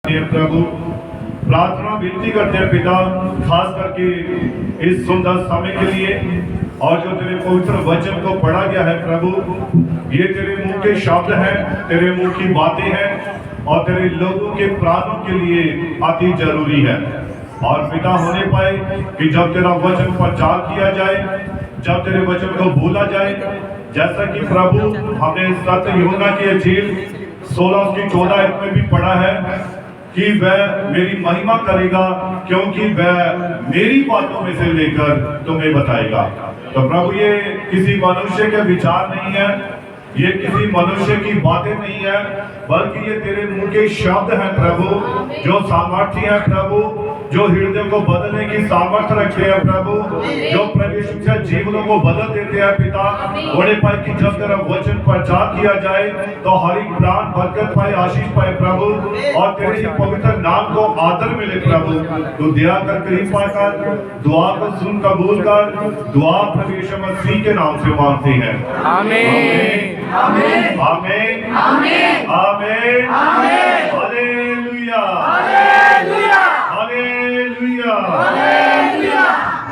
प्रभु प्रार्थना विनती करते हैं पिता, खास करके इस सुंदर समय के लिए, और जो तेरे पवित्र वचन को पढ़ा गया है प्रभु, ये तेरे मुंह के शब्द हैं, तेरे मुंह की बातें हैं और तेरे लोगों के प्राणों के लिए अति जरूरी है। और पिता होने पाए कि जब तेरा वचन प्रचार किया जाए, जब तेरे वचन को बोला जाए, जैसा कि प्रभु हमने सत्य यूहन्ना की अंजील 16:14 में भी पढ़ा है कि वह मेरी महिमा करेगा क्योंकि वह मेरी बातों में से लेकर तुम्हें बताएगा। तो प्रभु ये किसी मनुष्य के विचार नहीं है, ये किसी मनुष्य की बातें नहीं है, बल्कि ये तेरे मुंह के शब्द हैं प्रभु, जो सामर्थ्य है प्रभु, जो हृदय को बदलने की सामर्थ्य रखते हैं प्रभु, जो प्रवेश से जीवनों को बदल देते हैं पिता। होने पाए कि जब तेरा वचन प्रचार किया जाए तो हर एक प्राण बरकत पाए, आशीष पाए प्रभु, और तेरे ही पवित्र नाम को आदर मिले प्रभु। तो दया कर, कृपा कर, दुआ को सुन कबूल कर। दुआ प्रभु यीशु मसीह के नाम से मांगते हैं, आमीन आमीन आमीन आमीन आमीन आमीन। हालेलुया हालेलुया हालेलुया हालेलुया।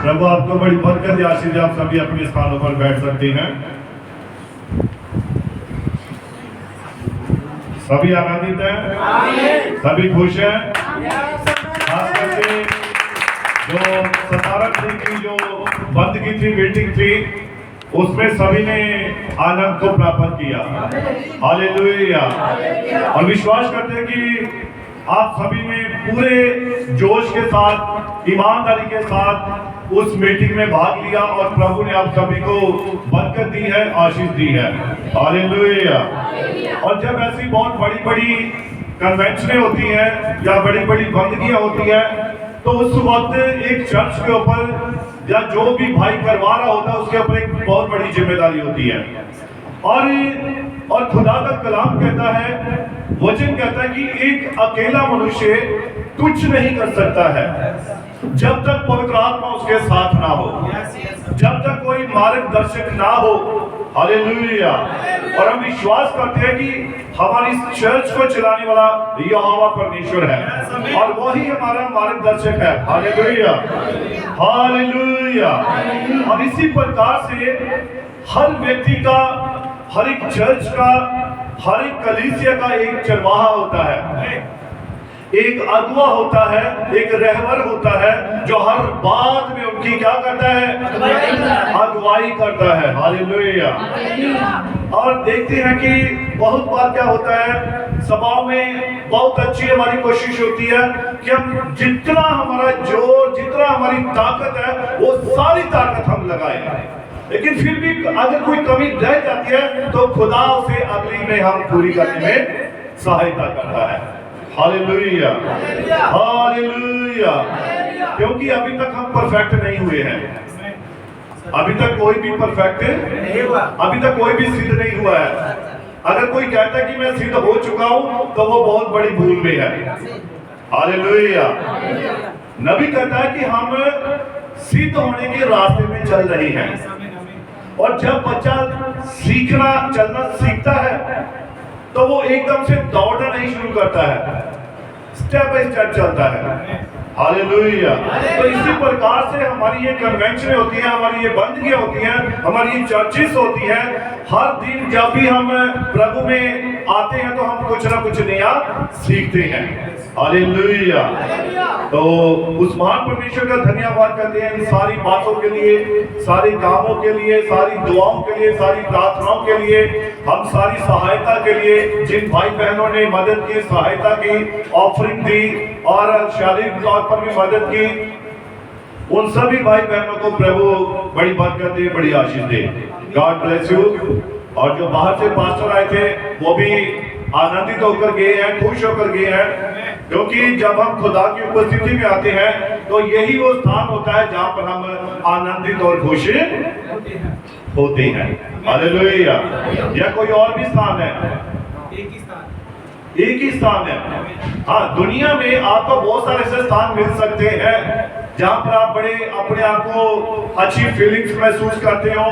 प्रभु आपको बड़ी बरकत दे, आशीष दे। आप सभी अपने स्थानों पर बैठ सकते हैं। सभी आनंदित हैं, सभी खुश हैं। खास करके जो 17 दिन की जो बंद की थी मीटिंग थी, उसमें सभी ने आनंद को प्राप्त किया। हालेलुया। और विश्वास करते हैं कि आप सभी ने पूरे जोश के साथ, ईमानदारी के साथ उस मीटिंग में भाग लिया और प्रभु ने आप सभी को बरकत दी है, आशीष दी है। हालेलुया। और जब ऐसी बहुत बड़ी बड़ी कन्वेंशनें होती हैं या बड़ी बड़ी बंदगियां होती हैं, तो उस वक्त एक चर्च के ऊपर या जो भी भाई करवा रहा होता है उसके ऊपर एक बहुत बड़ी जिम्मेदारी होती है। और खुदा का कलाम कहता है, वचन कहता है कि एक अकेला मनुष्य कुछ नहीं कर सकता है जब तक पवित्र आत्मा उसके साथ ना हो, जब तक कोई मार्गदर्शक ना हो। हालेलुया। और हम विश्वास करते हैं कि हमारी चर्च को चलाने वाला यहोवा परमेश्वर है और वही हमारा मार्गदर्शक है। Hallelujah hallelujah. और इसी प्रकार से हर व्यक्ति का, हर एक चर्च का, हर एक कलीसिया का एक चरवाहा होता है, एक अगुआ होता है, एक रहबर होता है, जो हर बात में उनकी क्या करता है, अगुवाई करता है। हालेलुया। और देखते हैं कि बहुत बार क्या होता है, सभाओं में बहुत अच्छी हमारी कोशिश होती है कि हम जितना हमारा जोर, जितना हमारी ताकत है, वो सारी ताकत हम लगाएं, लेकिन फिर भी अगर कोई कमी रह जाती है तो खुदा उसे अगली में हम पूरी करने में सहायता करता है। Hallelujah hallelujah. क्योंकि अभी तक हम परफेक्ट नहीं हुए हैं, अभी तक कोई भी परफेक्ट नहीं हुआ, अभी तक कोई भी सिद्ध नहीं हुआ है। अगर कोई कहता है कि मैं सिद्ध हो चुका हूं तो वो बहुत बड़ी भूल में है। हालेलुया। नबी कहता है कि हम सिद्ध होने के रास्ते में चल रहे हैं। और जब बच्चा सीखना, चलना सीखता है तो वो एकदम से दौड़ना नहीं शुरू करता है, स्टेप बाय स्टेप चलता है। हालेलुया। तो इसी प्रकार से हमारी ये कन्वेंशन होती है, हमारी ये बंदगियां होती हैं, हमारी ये चर्चेस होती हैं। हर दिन जब भी हम प्रभु में आते हैं तो हम कुछ ना कुछ नया सीखते हैं। हालेलुया। तो उस महान परमेश्वर का धन्यवाद करते हैं इन सारी बातों के लिए, सारे कामों के लिए, सारी दुआओं के लिए, सारी प्रार्थनाओं के लिए, हम सारी सहायता के लिए, जिन भाई बहनों ने मदद की, सहायता की, ऑफरिंग दी और शारीरिक तौर पर भी मदद की, उन सभी भाई बहनों को प्रभु बड़ी बरकत दे, बड़ी आशीष दे। God bless you. और जो बाहर से पास्टर आए थे वो भी आनंदित होकर गए हैं, खुश होकर गए हैं, क्योंकि जब हम खुदा की उपस्थिति में आते हैं तो यही वो स्थान होता है जहां पर हम आनंदित और खुश होते हैं। हालेलुया। या कोई और भी स्थान है? एक ही स्थान है। हाँ, दुनिया में आपको बहुत सारे ऐसे स्थान मिल सकते हैं जहां पर आप बड़े अपने आप को अच्छी फीलिंग्स महसूस करते हो,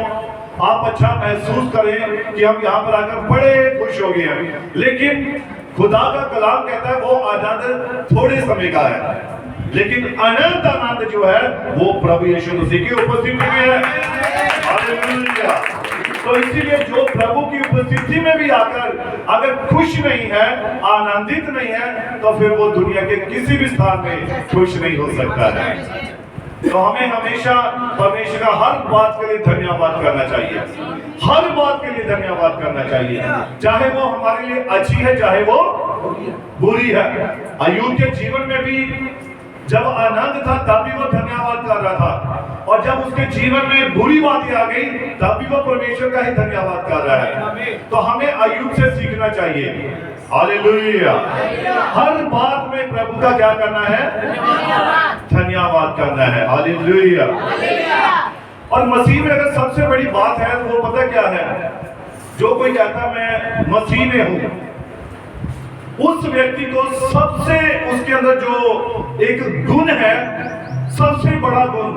आप अच्छा महसूस करें कि हम यहाँ पर आकर बड़े खुश हो गए हैं। लेकिन खुदा का कलाम कहता है वो आनंद थोड़े समय का है, लेकिन अनंत आनंद जो है वो प्रभु यीशु मसीह की उपस्थिति में है। हालेलुया। तो इसीलिए जो प्रभु की उपस्थिति में भी आकर अगर खुश नहीं है, आनंदित नहीं है, तो फिर वो दुनिया के किसी भी स्थान में खुश नहीं हो सकता है। तो हमें हमेशा परमेश्वर का हर बात के लिए धन्यवाद करना चाहिए, हर बात के लिए धन्यवाद करना चाहिए, चाहे वो हमारे लिए अच्छी है चाहे वो बुरी है। अय्यूब के जीवन में भी जब आनंद था तब भी वो धन्यवाद कर रहा था, और जब उसके जीवन में बुरी बातें आ गई तब भी वो परमेश्वर का ही धन्यवाद कर रहा है। तो हमें अय्यूब से सीखना चाहिए। हालेलुया। हर बात में प्रभु का क्या करना है? धन्यवाद करना है। हालेलुया। और मसीह में अगर सबसे बड़ी बात है तो वो पता क्या है? जो कोई कहता मैं मसीह में हूं, उस व्यक्ति को सबसे उसके अंदर जो एक गुण है, सबसे बड़ा गुण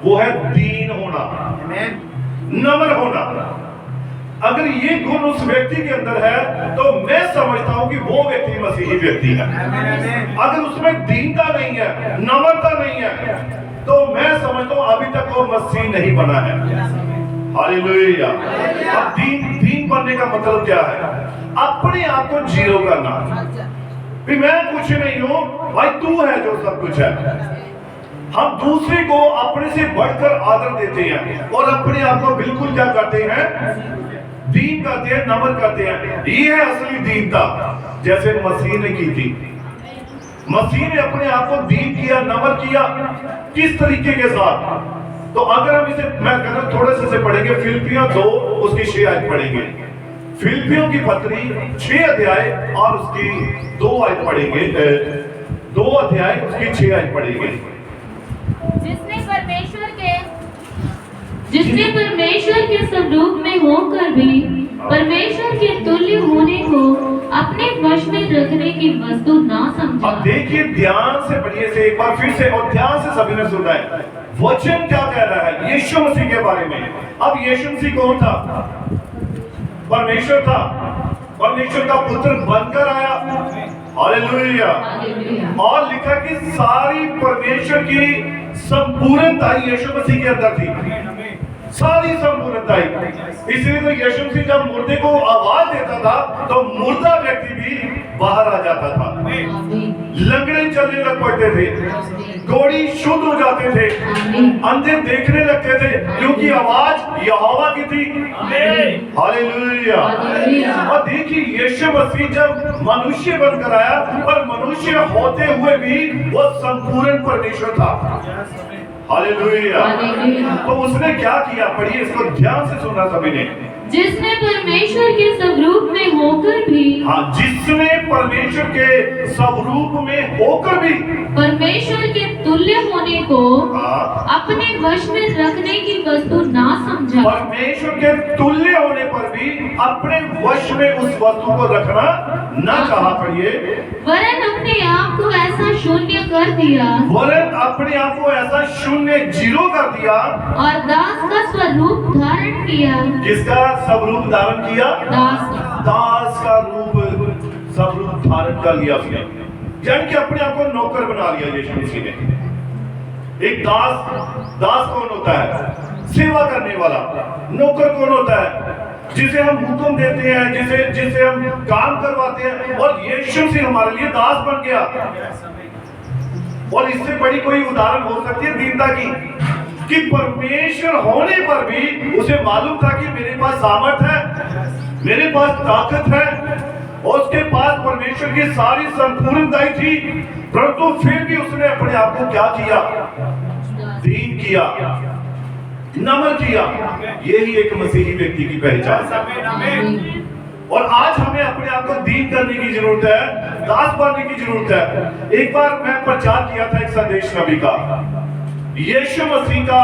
वो है दीन होना, नम्र होना। अगर ये गुण उस व्यक्ति के अंदर है तो मैं समझता हूं कि वो व्यक्ति मसीही व्यक्ति है। अगर उसमें दीनता नहीं है, नम्रता नहीं है, तो मैं समझता हूं अभी तक वो मसीह नहीं बना है। हालेलुया। अब दीन बनने का मतलब क्या है? अपने आप को जीरो करना भी मैं कुछ नहीं हूं भाई, तू है जो सब कुछ है। हम दूसरे को अपने से बढ़कर आदर देते हैं और अपने आप को बिल्कुल क्या करते हैं? दीन करते हैं, नम्र करते हैं। ये है असली दीनता, जैसे मसीह ने की थी। मसीह ने अपने आप को दीन किया, नम्र किया। किस तरीके के साथ? तो अगर हम इसे मैं कहता थोड़े से पढ़ेंगे, फिलिपियों 2 उसकी 6 आयत पढ़ेंगे। फिलिपियों की पत्री 6 अध्याय और उसकी 2 आयत पढ़ेंगे। 2 अध्याय उसकी 6 आयत पढ़ेंगे। जिसने परमेश्वर के स्वरूप में होकर भी परमेश्वर के तुल्य होने को अपने वश में रखने की वस्तु ना समझा। अब देखिए, ध्यान से पढ़िए से एक बार फिर से, और ध्यान से सभी ने सुना है। वचन क्या कह रहा है? यीशु मसीह के बारे में। अब यीशु मसीह कौन था? परमेश्वर था, परमेश्वर का पुत्र बनकर आया। हालेलुया। और लिखा कि सारी परमेश्वर की संपूर्णता यीशु मसीह के अंदर थी, सारी संपूर्णता। इसलिए तो यीशु मसीह जब मुर्दे को आवाज देता था तो मुर्दा व्यक्ति भी बाहर आ जाता था, लंगड़े चलने लग पड़ते थे, घोड़ी शुद्ध हो जाते थे, अंधे देखने लगते थे, क्योंकि आवाज यहोवा की थी। हालेलुया। और देखिए, यीशु मसीह जब मनुष्य बनकर आया, पर मनुष्य होते हुए भी वो संपूर्ण परमेश्वर था। हालेलुया। तो उसने क्या किया? पढ़िए, इसको ध्यान से सुनना सभी ने। जिसने परमेश्वर के स्वरूप में होकर भी, हाँ, जिसने परमेश्वर के स्वरूप में होकर भी परमेश्वर के तुल्य होने को हाँ, अपने वश में रखने की वस्तु ना समझा। परमेश्वर के तुल्य होने पर भी अपने वश में उस वस्तु को रखना न चाहा। पढ़िए, वरन अपने आप को ऐसा शून्य कर दिया, वरन अपने आप को ऐसा शून्य, जीरो कर दिया, और दास का स्वरूप धारण किया। किसका स्वरूप धारण किया? दास का रूप स्वरूप धारण कर लिया उसने, यानी कि अपने आप को नौकर बना लिया यीशु मसीह ने। एक दास कौन होता है? सेवा करने वाला। नौकर कौन होता है? जिसे हम हुक्म देते हैं, जिसे हम काम करवाते हैं। और यीशु मसीह हमारे लिए दास बन गया। और इससे बड़ी कोई उदाहरण हो सकती है दीनता की, कि परमेश्वर होने पर भी उसे मालूम था कि मेरे पास सामर्थ है, मेरे पास ताकत है, और उसके पास परमेश्वर की सारी संपूर्णता थी, परंतु फिर भी उसने अपने आप को क्या किया? दीन किया, नम्र किया। यही एक मसीही व्यक्ति की पहचान है। और आज हमें अपने आप को दीन करने की जरूरत है, दास बनने की जरूरत है। एक बार मैं प्रचार किया था एक संदेश नबी का, यीशु मसीह का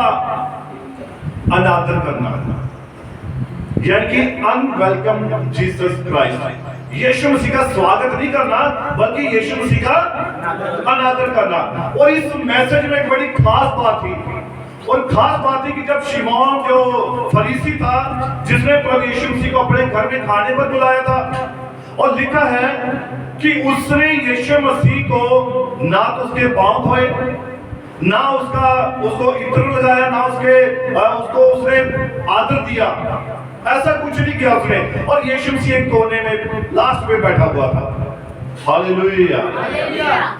अनादर करना, यानी कि अनवेलकम जीसस क्राइस्ट। यीशु मसीह का स्वागत नहीं करना, बल्कि यीशु मसीह का अनादर करना। और इस मैसेज में एक बड़ी खास बात थी, और खास बात थी कि जब शिमोन जो फरीसी था, जिसने प्रभु यीशु मसीह को अपने घर में खाने पर बुलाया था, और लिखा है कि उसने यीशु मसीह को ना तो उसके पांव धोए, ना उसको इत्र लगाया, ना उसको उसने आदर दिया, ऐसा कुछ नहीं किया उसने। और यीशु मसीह एक कोने में लास्ट में बैठा हुआ था। हालेलुया।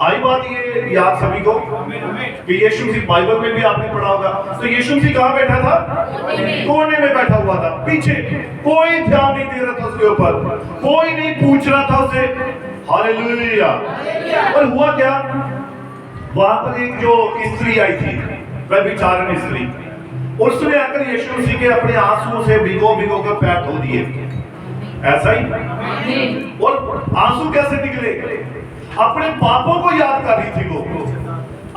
आई बात ये याद सभी को कि यीशु मसीह बाइबल में भी आपने पढ़ा होगा। तो यीशु मसीह कहाँ बैठा था? कोने में बैठा हुआ था, पीछे। कोई ध्यान नहीं दे रहा था उसके ऊपर, कोई नहीं पूछ रहा था उसे। हालेलुया। और हुआ क्या, वहां पर एक जो स्त्री आई थी, वह विचारण स्त्री, उसने आकर यीशु मसीह के अपने आंसुओं से भिगो भिगो कर पैर धो दिए। ऐसा ही। और आंसू कैसे निकले? अपने पापों को याद कर रही थी वो,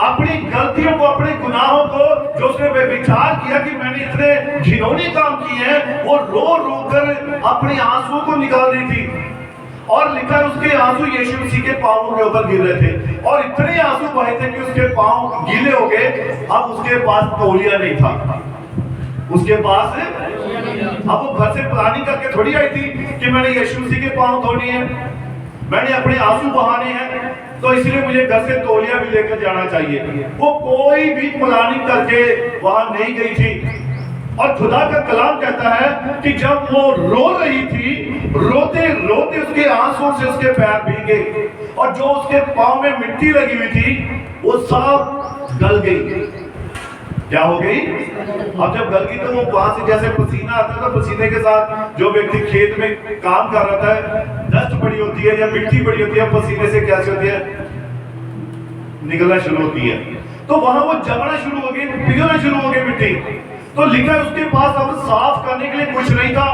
अपनी गलतियों को, अपने गुनाहों को, जो उसने विचार किया कि मैंने इतने घिनौने काम किए हैं, वो रो रो कर अपने आंसुओं को निकाल रही थी। और लिखा उसके आंसू यीशु मसीह के पांवों के ऊपर गिर रहे थे, और इतने आंसू बहे थे कि उसके पांव गीले हो गए। अब उसके पास तौलिया नहीं था, उसके पास अब वो घर से प्लानिंग करके थोड़ी आई थी कि मैंने यीशु मसीह के पांव धोने हैं, मैंने अपने आंसू बहाने हैं, तो इसलिए मुझे घर से तौलिया भी लेकर जाना चाहिए। वो कोई भी प्लानिंग करके वहां नहीं गई थी। और खुदा का कलाम कहता है कि जब वो रो रही थी, रोते रोते उसके आंसुओं से उसके पैर भीगे, और जो उसके पांव में मिट्टी लगी हुई थी वो सब गल गई। क्या हो गई? अब जब गल गई तो वो वहां से जैसे पसीना आता है, तो पसीने के साथ जो व्यक्ति खेत में काम कर रहा था, डस्ट पड़ी होती है या मिट्टी पड़ी होती है, पसीने से कैसे होती है, निकलना शुरू होती है। तो वहां वो जमना शुरू हो गई, पिघलना शुरू हो गई मिट्टी। तो लिखा है उसके पास अब साफ करने के लिए कुछ नहीं था,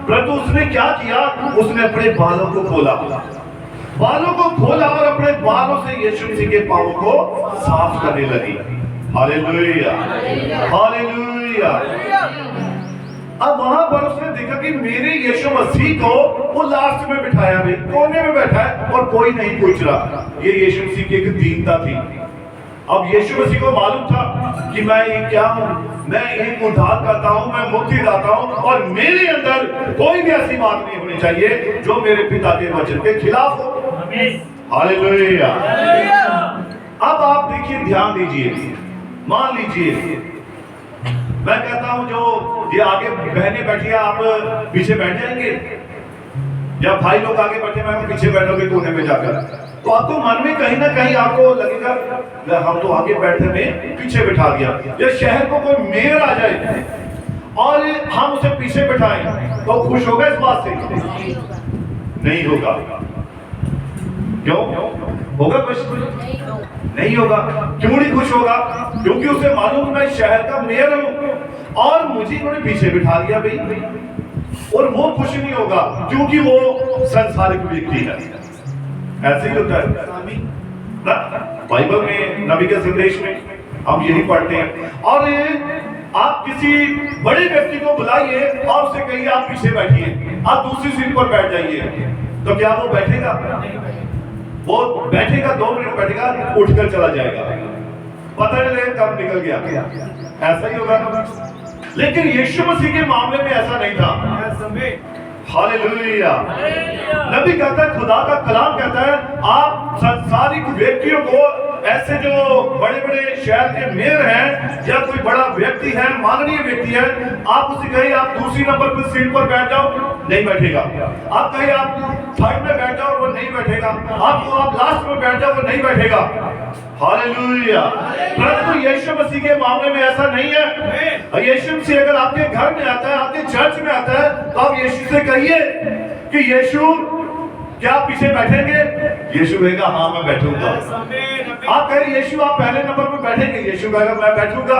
परंतु उसने क्या किया, उसने अपने बालों को खोला, बालों को खोला और अपने बालों से यीशु मसीह के पांवों को साफ करने लगी। Hallelujah, hallelujah. अब वहां पर उसने देखा कि मेरे यीशु मसीह को वो लास्ट में बिठाया, भी कोने में बैठा है और कोई नहीं पूछ रहा। ये यीशु मसीह की एक दीनता थी। अब यीशु मसीह को मालूम था कि मैं ये क्या हूं, मैं एक उद्धार करता हूं, मैं मुक्ति दाता हूं, और मेरे अंदर कोई भी ऐसी बात नहीं होनी चाहिए जो मेरे पिता के वचन के खिलाफ हो। हालेलुया। अब आप देखिए, ध्यान दीजिए, मान लीजिए मैं कहता हूं जो ये आगे बहनें बैठी है, आप पीछे बैठ जाएंगे, या भाई लोग आगे बैठे, मैं पीछे बैठोगे कोने में जाकर, तो आपको मन में कहीं ना कहीं आपको लगेगा हम तो आगे बैठे में पीछे बिठा दिया। या शहर को कोई मेयर आ जाए और हम उसे पीछे बिठाएं तो खुश होगा इस बात से? नहीं होगा। क्यों होगा? कुछ नहीं होगा। क्यों नहीं खुश होगा? क्योंकि उसे मालूम मैं शहर का मेयर हूं और मुझे उन्होंने पीछे बिठा दिया भाई, और वो खुश नहीं होगा क्योंकि वो संसारिक व्यक्ति है। ऐसे ही होता है बाइबल में, नबी के संदेश में हम यही पढ़ते हैं। और आप किसी बड़े व्यक्ति को बुलाइए और उससे कहिए आप पीछे बैठिए, आप दूसरी सीट पर बैठ जाइए, तो क्या वो बैठेगा? वो बैठेगा, 2 मिनट बैठेगा, उठकर चला जाएगा, पता नहीं लगेगा कब निकल गया। ऐसा ही होगा। लेकिन यीशु मसीह के मामले में ऐसा नहीं था। हालेलुया। नबी कहता है, खुदा का कलाम कहता है, आप संसारिक व्यक्तियों को, ऐसे जो बड़े बड़े शहर के मेयर हैं या कोई बड़ा व्यक्ति है, माननीय व्यक्ति है, आप उसे कहिए आप दूसरी नंबर पर सीट पर बैठ जाओ, नहीं बैठेगा। आप कहिए आप 3rd में बैठ जाओ, वो नहीं बैठेगा। आप लास्ट में बैठ जाओ, वो नहीं बैठेगा। हालेलुया। परंतु यीशु मसीह के मामले में ऐसा नहीं है। यीशु मसीह अगर आपके घर में आता है, आपके चर्च में आता है, तो आप यीशु से कहिए कि यीशु क्या आप पीछे बैठेंगे? यीशु कहेगा हाँ मैं बैठूंगा। आप कहें यीशु आप पहले नंबर पे बैठेंगे? यीशु कहेगा मैं बैठूंगा।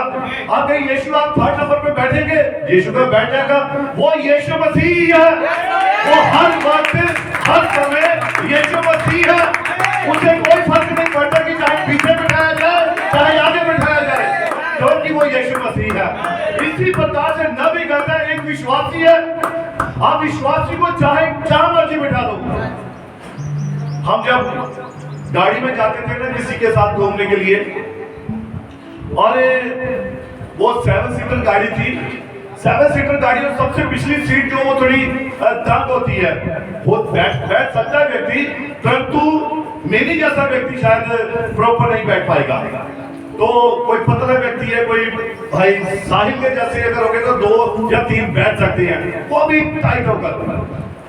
आप कहें यीशु आप 3rd नंबर पे बैठेंगे? यीशु का बैठ जाएगा। वो यीशु मसीह है, वो हर वक्त हर समय यीशु मसीह है। उसे कोई फर्क नहीं पड़ता कि चाहे पीछे बैठाया जाए चाहे आगे बैठाया जाए, क्योंकि वो यीशु मसीह है। इसी प्रकार से नबी कहता है एक विश्वासी है, आप विश्वासी को चाहे जहां मर्जी बैठा दो। हम जब गाड़ी में जाते थे ना किसी के साथ घूमने के लिए, और वो 7 सीटर गाड़ी थी, 7 सीटर गाड़ी में सबसे पिछली सीट जो वो थोड़ी तंग होती है, वो बैठ सकता है व्यक्ति, परंतु मेरी जैसा व्यक्ति शायद प्रॉपर नहीं बैठ पाएगा। तो कोई पतला व्यक्ति है, कोई भाई साहिल के जैसे अगर हो गए तो 2 या 3 बैठ सकते हैं, वो भी टाइट होकर।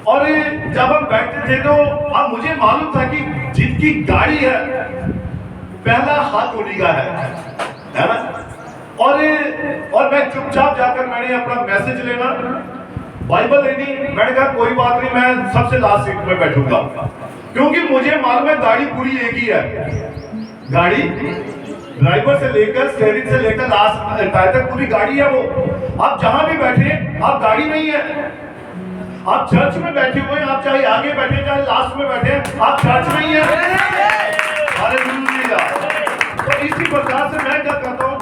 और जब हम बैठते थे तो अब मुझे मालूम था कि जिनकी गाड़ी है पहला हाथ उन्हीं का है ना। और मैं चुपचाप जाकर मैंने अपना मैसेज लेना, बाइबल लेनी, मैंने कहा कोई बात नहीं, मैं सबसे लास्ट सीट में बैठूंगा, क्योंकि मुझे मालूम है गाड़ी पूरी एक ही है। गाड़ी ड्राइवर से लेकर स्टीयरिंग से लेकर लास्ट टायर तक पूरी गाड़ी है वो। आप जहां भी बैठे आप गाड़ी नहीं है, आप चर्च में बैठे हुए हैं, आप चाहे आगे बैठे चाहे लास्ट में बैठे, आप चर्च नहीं है। हालेलुया। तो इसी प्रकार से मैं क्या करता हूँ,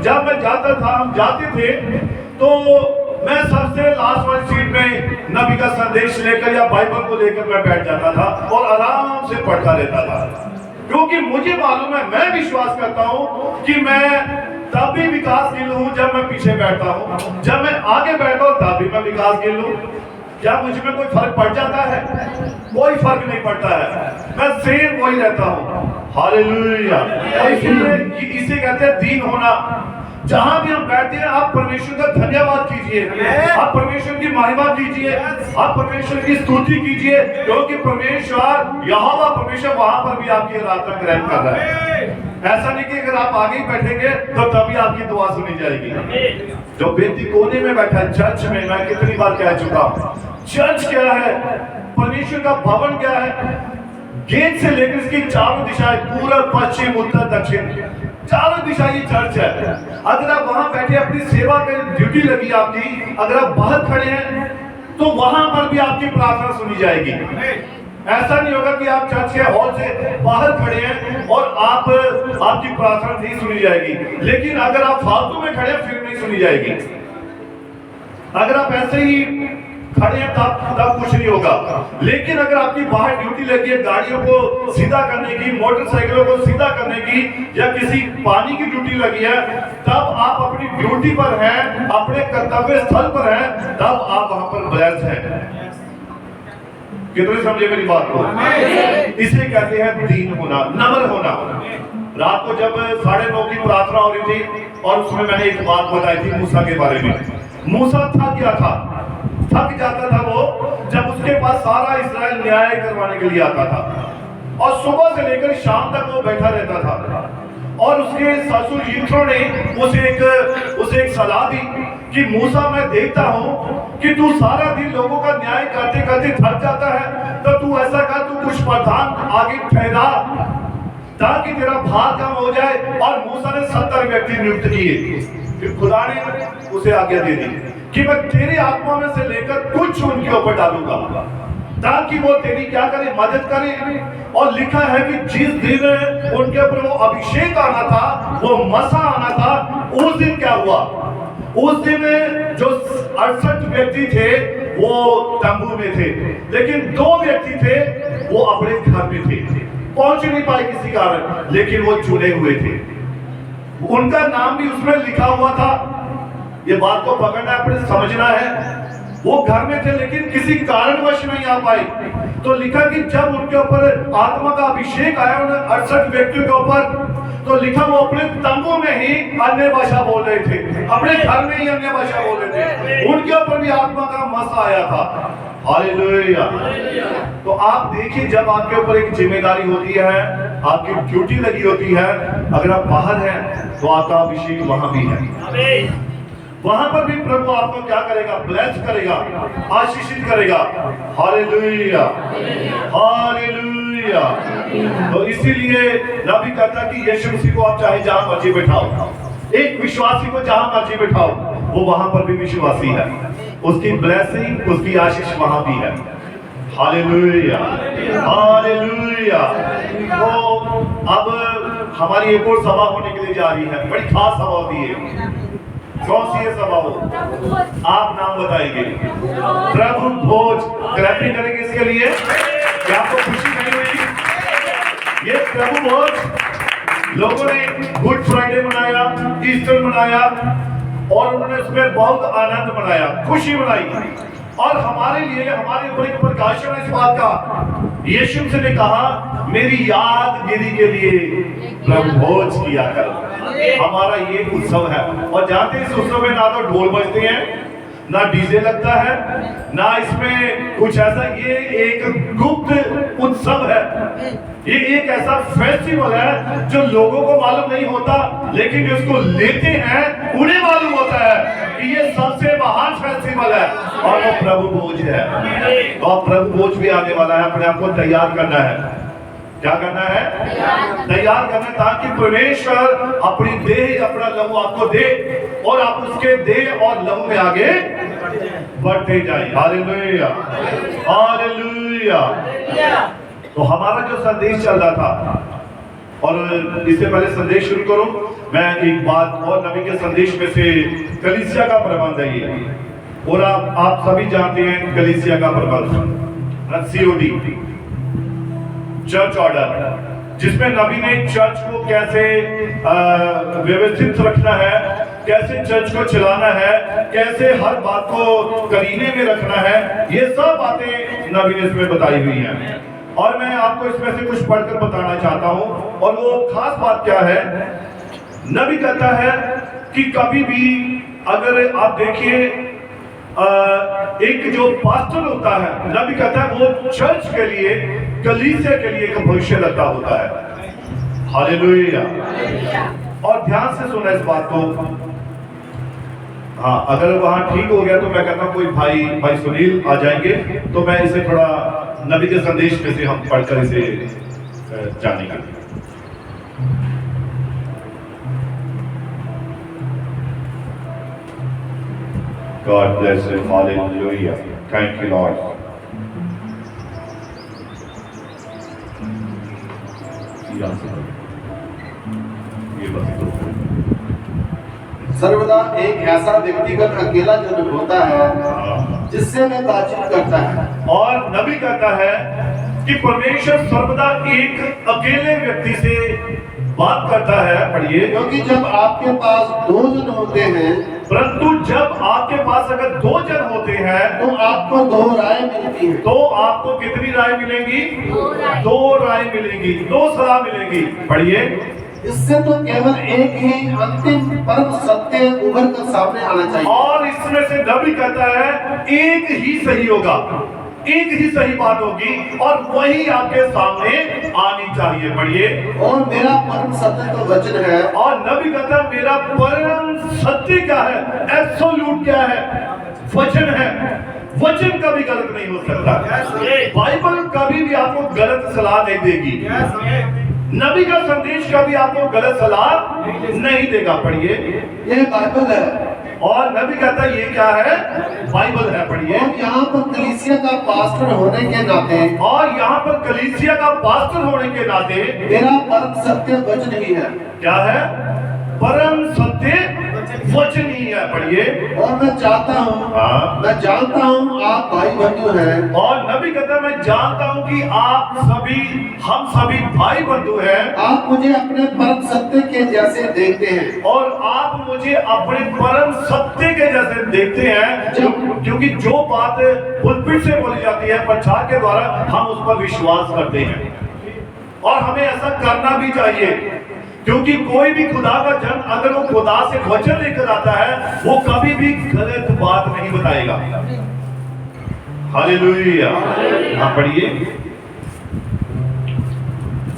जब मैं जाता था, हम जाते थे तो मैं सबसे लास्ट वाली सीट में नबी का संदेश लेकर या बाइबल को लेकर मैं बैठ जाता था और आराम से पढ़ता रहता था, क्योंकि मुझे मालूम है, मैं विश्वास करता हूँ कि मैं तब भी विकासशील हूँ जब मैं पीछे बैठता हूँ, जब मैं आगे बैठता हूँ तब भी मैं विकासशील हूँ। क्या मुझ में कोई फर्क पड़ जाता है? कोई फर्क नहीं पड़ता है, मैं सेम वही रहता हूँ। हालेलुया। और इसीलिए इसे कहते हैं दीन होना। जहां भी हम बैठते हैं आप परमेश्वर का धन्यवाद कीजिए, आप परमेश्वर की महिमा कीजिए, आप परमेश्वर की स्तुति कीजिए, क्योंकि परमेश्वर यहोवा परमेश्वर वहां पर भी आपकी आराधना ग्रहण कर रहा है। ऐसा नहीं कि अगर आप आगे ही बैठेंगे तो तभी आपकी दुआ सुनी जाएगी। जो व्यक्ति कोने में बैठा है चर्च में, मैं कितनी बार कह चुका हूं, चर्च क्या है, परमेश्वर का भवन क्या है, गेट से लेकर इसकी चारों दिशाएं, पूरब पश्चिम उत्तर दक्षिण, चारों दिशा ये चर्च है। अगर आप वहां बैठे अपनी सेवा की ड्यूटी लगी आपकी, अगर आप बाहर खड़े हैं तो वहां पर भी आपकी प्रार्थना सुनी जाएगी। ऐसा नहीं होगा कि आप चर्च के हॉल से बाहर खड़े हैं और आपकी प्रार्थना नहीं सुनी जाएगी, लेकिन अगर आप फालतू में खड़े हैं फिर नहीं सुनी जाएगी। अगर आप ऐसे ही खड़े हैं तब कुछ नहीं होगा, लेकिन अगर आपकी बाहर ड्यूटी लगी है गाड़ियों को सीधा करने की, मोटरसाइकिलों को सीधा करने की, या किसी पानी की ड्यूटी लगी है, तब आप अपनी ड्यूटी पर हैं, अपने कर्तव्य स्थल पर हैं, तब आप वहां पर ब्लेस्ड हैं। कितने समझे मेरी बात को? इसे कहते हैं दीन होना, नम्र होना। रात को जब 9:30 की प्रार्थना हो रही थी और उसमें मैंने एक बात बताई थी मूसा के बारे में। मूसा थक गया था, थक जाता था वो जब उसके पास सारा इस्राएल न्याय करवाने के लिए आता था, और सुबह से लेकर शाम तक वो बैठा रहता था। और उसके ससुर यित्रो ने उसे एक सलाह दी कि मूसा, मैं देखता हूं कि तू सारा दिन लोगों का न्याय करते करते थक जाता है, तो तू ऐसा कर, तू कुछ प्रधान आगे ठहरा ताकि तेरा भार कम हो जाए। और मूसा ने 70 व्यक्ति नियुक्त किए। फिर खुदा ने उसे आज्ञा दे दी कि मैं तेरी आत्मा में से लेकर कुछ उनके ऊपर डालूंगा ताकि वो तेरी क्या करे, मदद करे। और लिखा है कि जिस दिन उनके ऊपर वो अभिषेक आना था, वो मसा आना था, उस दिन क्या हुआ, उस दिन जो 68 व्यक्ति थे वो तंबू में थे, लेकिन 2 व्यक्ति थे वो अपने घर में थे, पहुंच नहीं पाए किसी कारण, लेकिन वो चुने हुए थे। उनका नाम भी उसमें लिखा हुआ था। ये बात को पकड़ना है, अपने समझना है। वो घर में थे लेकिन किसी कारणवश नहीं आ पाए, तो लिखा कि जब उनके ऊपर आत्मा का अभिषेक आया, उन्हें 68 व्यक्तियों के ऊपर, तो लिखा वो अपने तंबू में ही अन्य भाषा बोल रहे थे, अपने घर में ही अन्य भाषा बोल रहे थे। उनके ऊपर भी आत्मा का मसा आया था। हालेलुया। तो आप देखिए, जब आपके ऊपर एक जिम्मेदारी होती है, आपकी ड्यूटी लगी होती है, अगर आप बाहर हैं तो आपका अभिषेक वहां भी है। वहां पर भी प्रभु आपको क्या करेगा, ब्लेस करेगा, आशीषित करेगा। Hallelujah, hallelujah. तो इसीलिए नबी कहता कि यीशु मसीह को आप चाहे जहां मर्जी बैठाओ, एक विश्वासी को जहां मर्जी बैठाओ, वो वहां पर भी विश्वासी है, उसकी ब्लेसिंग, उसकी आशीष वहां भी है। Hallelujah, hallelujah. तो अब हमारी एक और सभा होने के लिए जा रही है, बड़ी खास सभा होती है। कौन सी है सभा हो? आप नाम बताएंगे। प्रभु भोज। क्लैपिंग करेंगे इसके लिए। क्या आपको खुशी नहीं हुई? ये प्रभु भोज लोगों ने गुड फ्राइडे मनाया, ईस्टर मनाया, और उन्होंने उसमें बहुत आनंद मनाया, खुशी मनाई। और हमारे लिए, हमारे ऊपर एक प्रकाशन है इस बात का। यीशु से ने कहा मेरी यादगिरी के लिए प्रभु भोज किया करो। हमारा ये उत्सव है, और जानते हैं इस उत्सव में ना तो ढोल बजते हैं, ना डीजे लगता है, ना इसमें कुछ ऐसा। ये एक गुप्त उत्सव है, ये एक ऐसा फेस्टिवल है जो लोगों को मालूम नहीं होता, लेकिन जिसको लेते हैं उन्हें मालूम होता है कि ये सबसे महान फेस्टिवल है, और वो प्रभु भोज है। और प्रभु भोज भी आने वाला है, अपने आप को तैयार करना है। क्या करना है? तैयार करना, ताकि परमेश्वर अपनी देह, अपना लहू आपको दे, और आप उसके देह और लहू में आगे बढ़ते जाए। Hallelujah, hallelujah. तो हमारा जो संदेश चल रहा था, और इससे पहले संदेश शुरू करूं, मैं एक बात और, नबी के संदेश में से कलीसिया का प्रबंध है ये, और आप सभी जानते हैं कलीसिया का प्रबंध, COD, चर्च ऑर्डर, जिसमें नबी ने चर्च को कैसे व्यवस्थित रखना है, कैसे चर्च को चलाना है, कैसे हर बात को करीने में रखना है, ये सब बातें नबी ने इसमें बताई हुई हैं। और मैं आपको इसमें से कुछ पढ़कर बताना चाहता हूं, और वो खास बात क्या है, नबी कहता है कि कभी भी अगर आप देखिए एक जो पास्टर होता है, नबी कहता है वो चर्च के लिए, कलीसिया के लिए एक भविष्यद्वक्ता होता है। हालेलुया। और ध्यान से सुना इस बात को। हाँ, अगर वहां ठीक हो गया तो मैं कहता हूं कोई भाई सुनील आ जाएंगे, तो मैं इसे थोड़ा नबी के संदेश में से हम पढ़कर इसे जानेंगे। God bless you. Hallelujah. Thank you, Lord. सर्वदा एक ऐसा व्यक्तिगत अकेला जन होता है जिससे वह बातचीत करता है। और नबी कहता है कि परमेश्वर सर्वदा एक अकेले व्यक्ति से बात करता है। पढ़िए, क्योंकि जब आपके पास दो जन होते हैं, परंतु जब आपके पास अगर दो जन होते हैं तो आपको दो राय मिलती है। तो आपको कितनी राय मिलेंगी? दो राय मिलेंगी, दो सलाह मिलेंगी। पढ़िए, इससे तो केवल एक ही अंतिम परम सत्य उभर कर सामने आना चाहिए। और इसमें से नबी कहता है एक ही सही होगा, एक ही सही बात होगी, और वही आपके सामने आनी चाहिए। पढ़िए, और मेरा परम सत्य तो वचन है। और नबी कहता है मेरा परम सत्य क्या है, एब्सोल्यूट क्या है? वचन है। वचन कभी गलत नहीं हो सकता। बाइबल कभी भी आपको गलत सलाह नहीं देगी। नबी का संदेश कभी आपको गलत सलाह नहीं देगा। पढ़िए, ये बाइबल है। और नबी कहता है ये क्या है? बाइबल है। पढ़िए, और यहाँ पर कलीसिया का पास्टर होने के नाते, और यहाँ पर कलीसिया का पास्टर होने के नाते मेरा परम सत्य वचन ही है। क्या है? परम सत्य वचन ही है। पढ़िए, और मैं चाहता हूँ, हाँ, मैं जानता हूँ आप भाई बंधु हैं। और नबी कहता है मैं जानता हूँ कि आप सभी, हम सभी भाई बंधु हैं। आप मुझे अपने परम सत्य के जैसे देखते हैं, और आप मुझे अपने परम सत्य के जैसे देखते हैं, क्योंकि जो बात पुलपिट से बोली जाती है, प्रचार के द्वारा, हम उस पर विश्वास करते हैं, और हमें ऐसा करना भी चाहिए। क्योंकि कोई भी खुदा का जन अगर वो खुदा से वचन लेकर आता है, वो कभी भी गलत बात नहीं बताएगा। हालेलुया। हाँ, पढ़िए,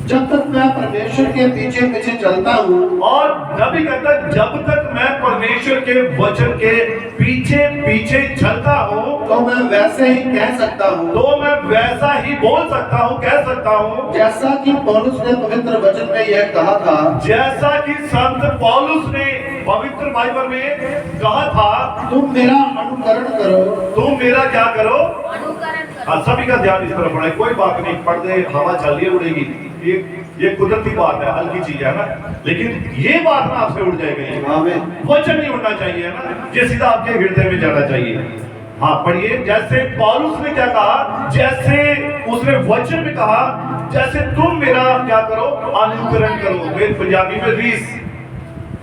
जब तक मैं परमेश्वर के पीछे पीछे चलता हूँ, और नबी कहता है जब तक मैं परमेश्वर के वचन के पीछे पीछे चलता हूँ, तो मैं वैसे ही कह सकता हूँ, तो मैं वैसा ही बोल सकता हूँ, कह सकता हूँ, जैसा कि पौलुस ने पवित्र वचन में यह कहा था। जैसा कि संत पौलुस ने पवित्र बाइबल में कहा था, तुम मेरा अनुकरण करो। तुम मेरा क्या करो? अनुकरण करो। हाँ, सभी का ध्यान इस तरफ पड़े, कोई बात नहीं, पढ़ते हवा चल रही है, उड़ेगी, ये कुदरती बात है, हल्की चीज है ना, लेकिन ये बात ना आपसे उड़ जाएगी। आमीन। वचन नहीं उड़ना चाहिए ना, ये सीधा आपके हृदय में जाना चाहिए। हाँ, पढ़िए, जैसे पौलुस ने क्या कहा, जैसे उसने वचन में कहा, जैसे तुम मेरा क्या करो? अनुकरण करो। मेरे पंजाबी में रीस,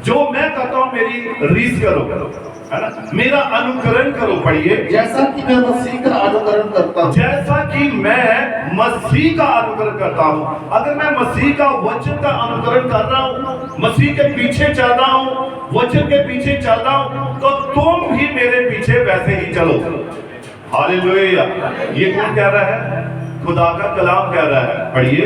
जो मैं करता हूं मेरी रीस करो, है ना, मेरा अनुकरण करो। पढ़िए, जैसा कि मैं मसीह का अनुकरण करता हूँ। जैसा कि मैं मसीह का अनुकरण करता हूँ। अगर मैं मसीह का वचन का अनुकरण कर रहा हूँ, मसीह के पीछे चल रहा हूँ, वचन के पीछे चल रहा हूँ, तो तुम भी मेरे पीछे वैसे ही चलो। हालेलुया। ये कौन कह रहा है? खुदा का कलाम कह रहा है। पढ़िए,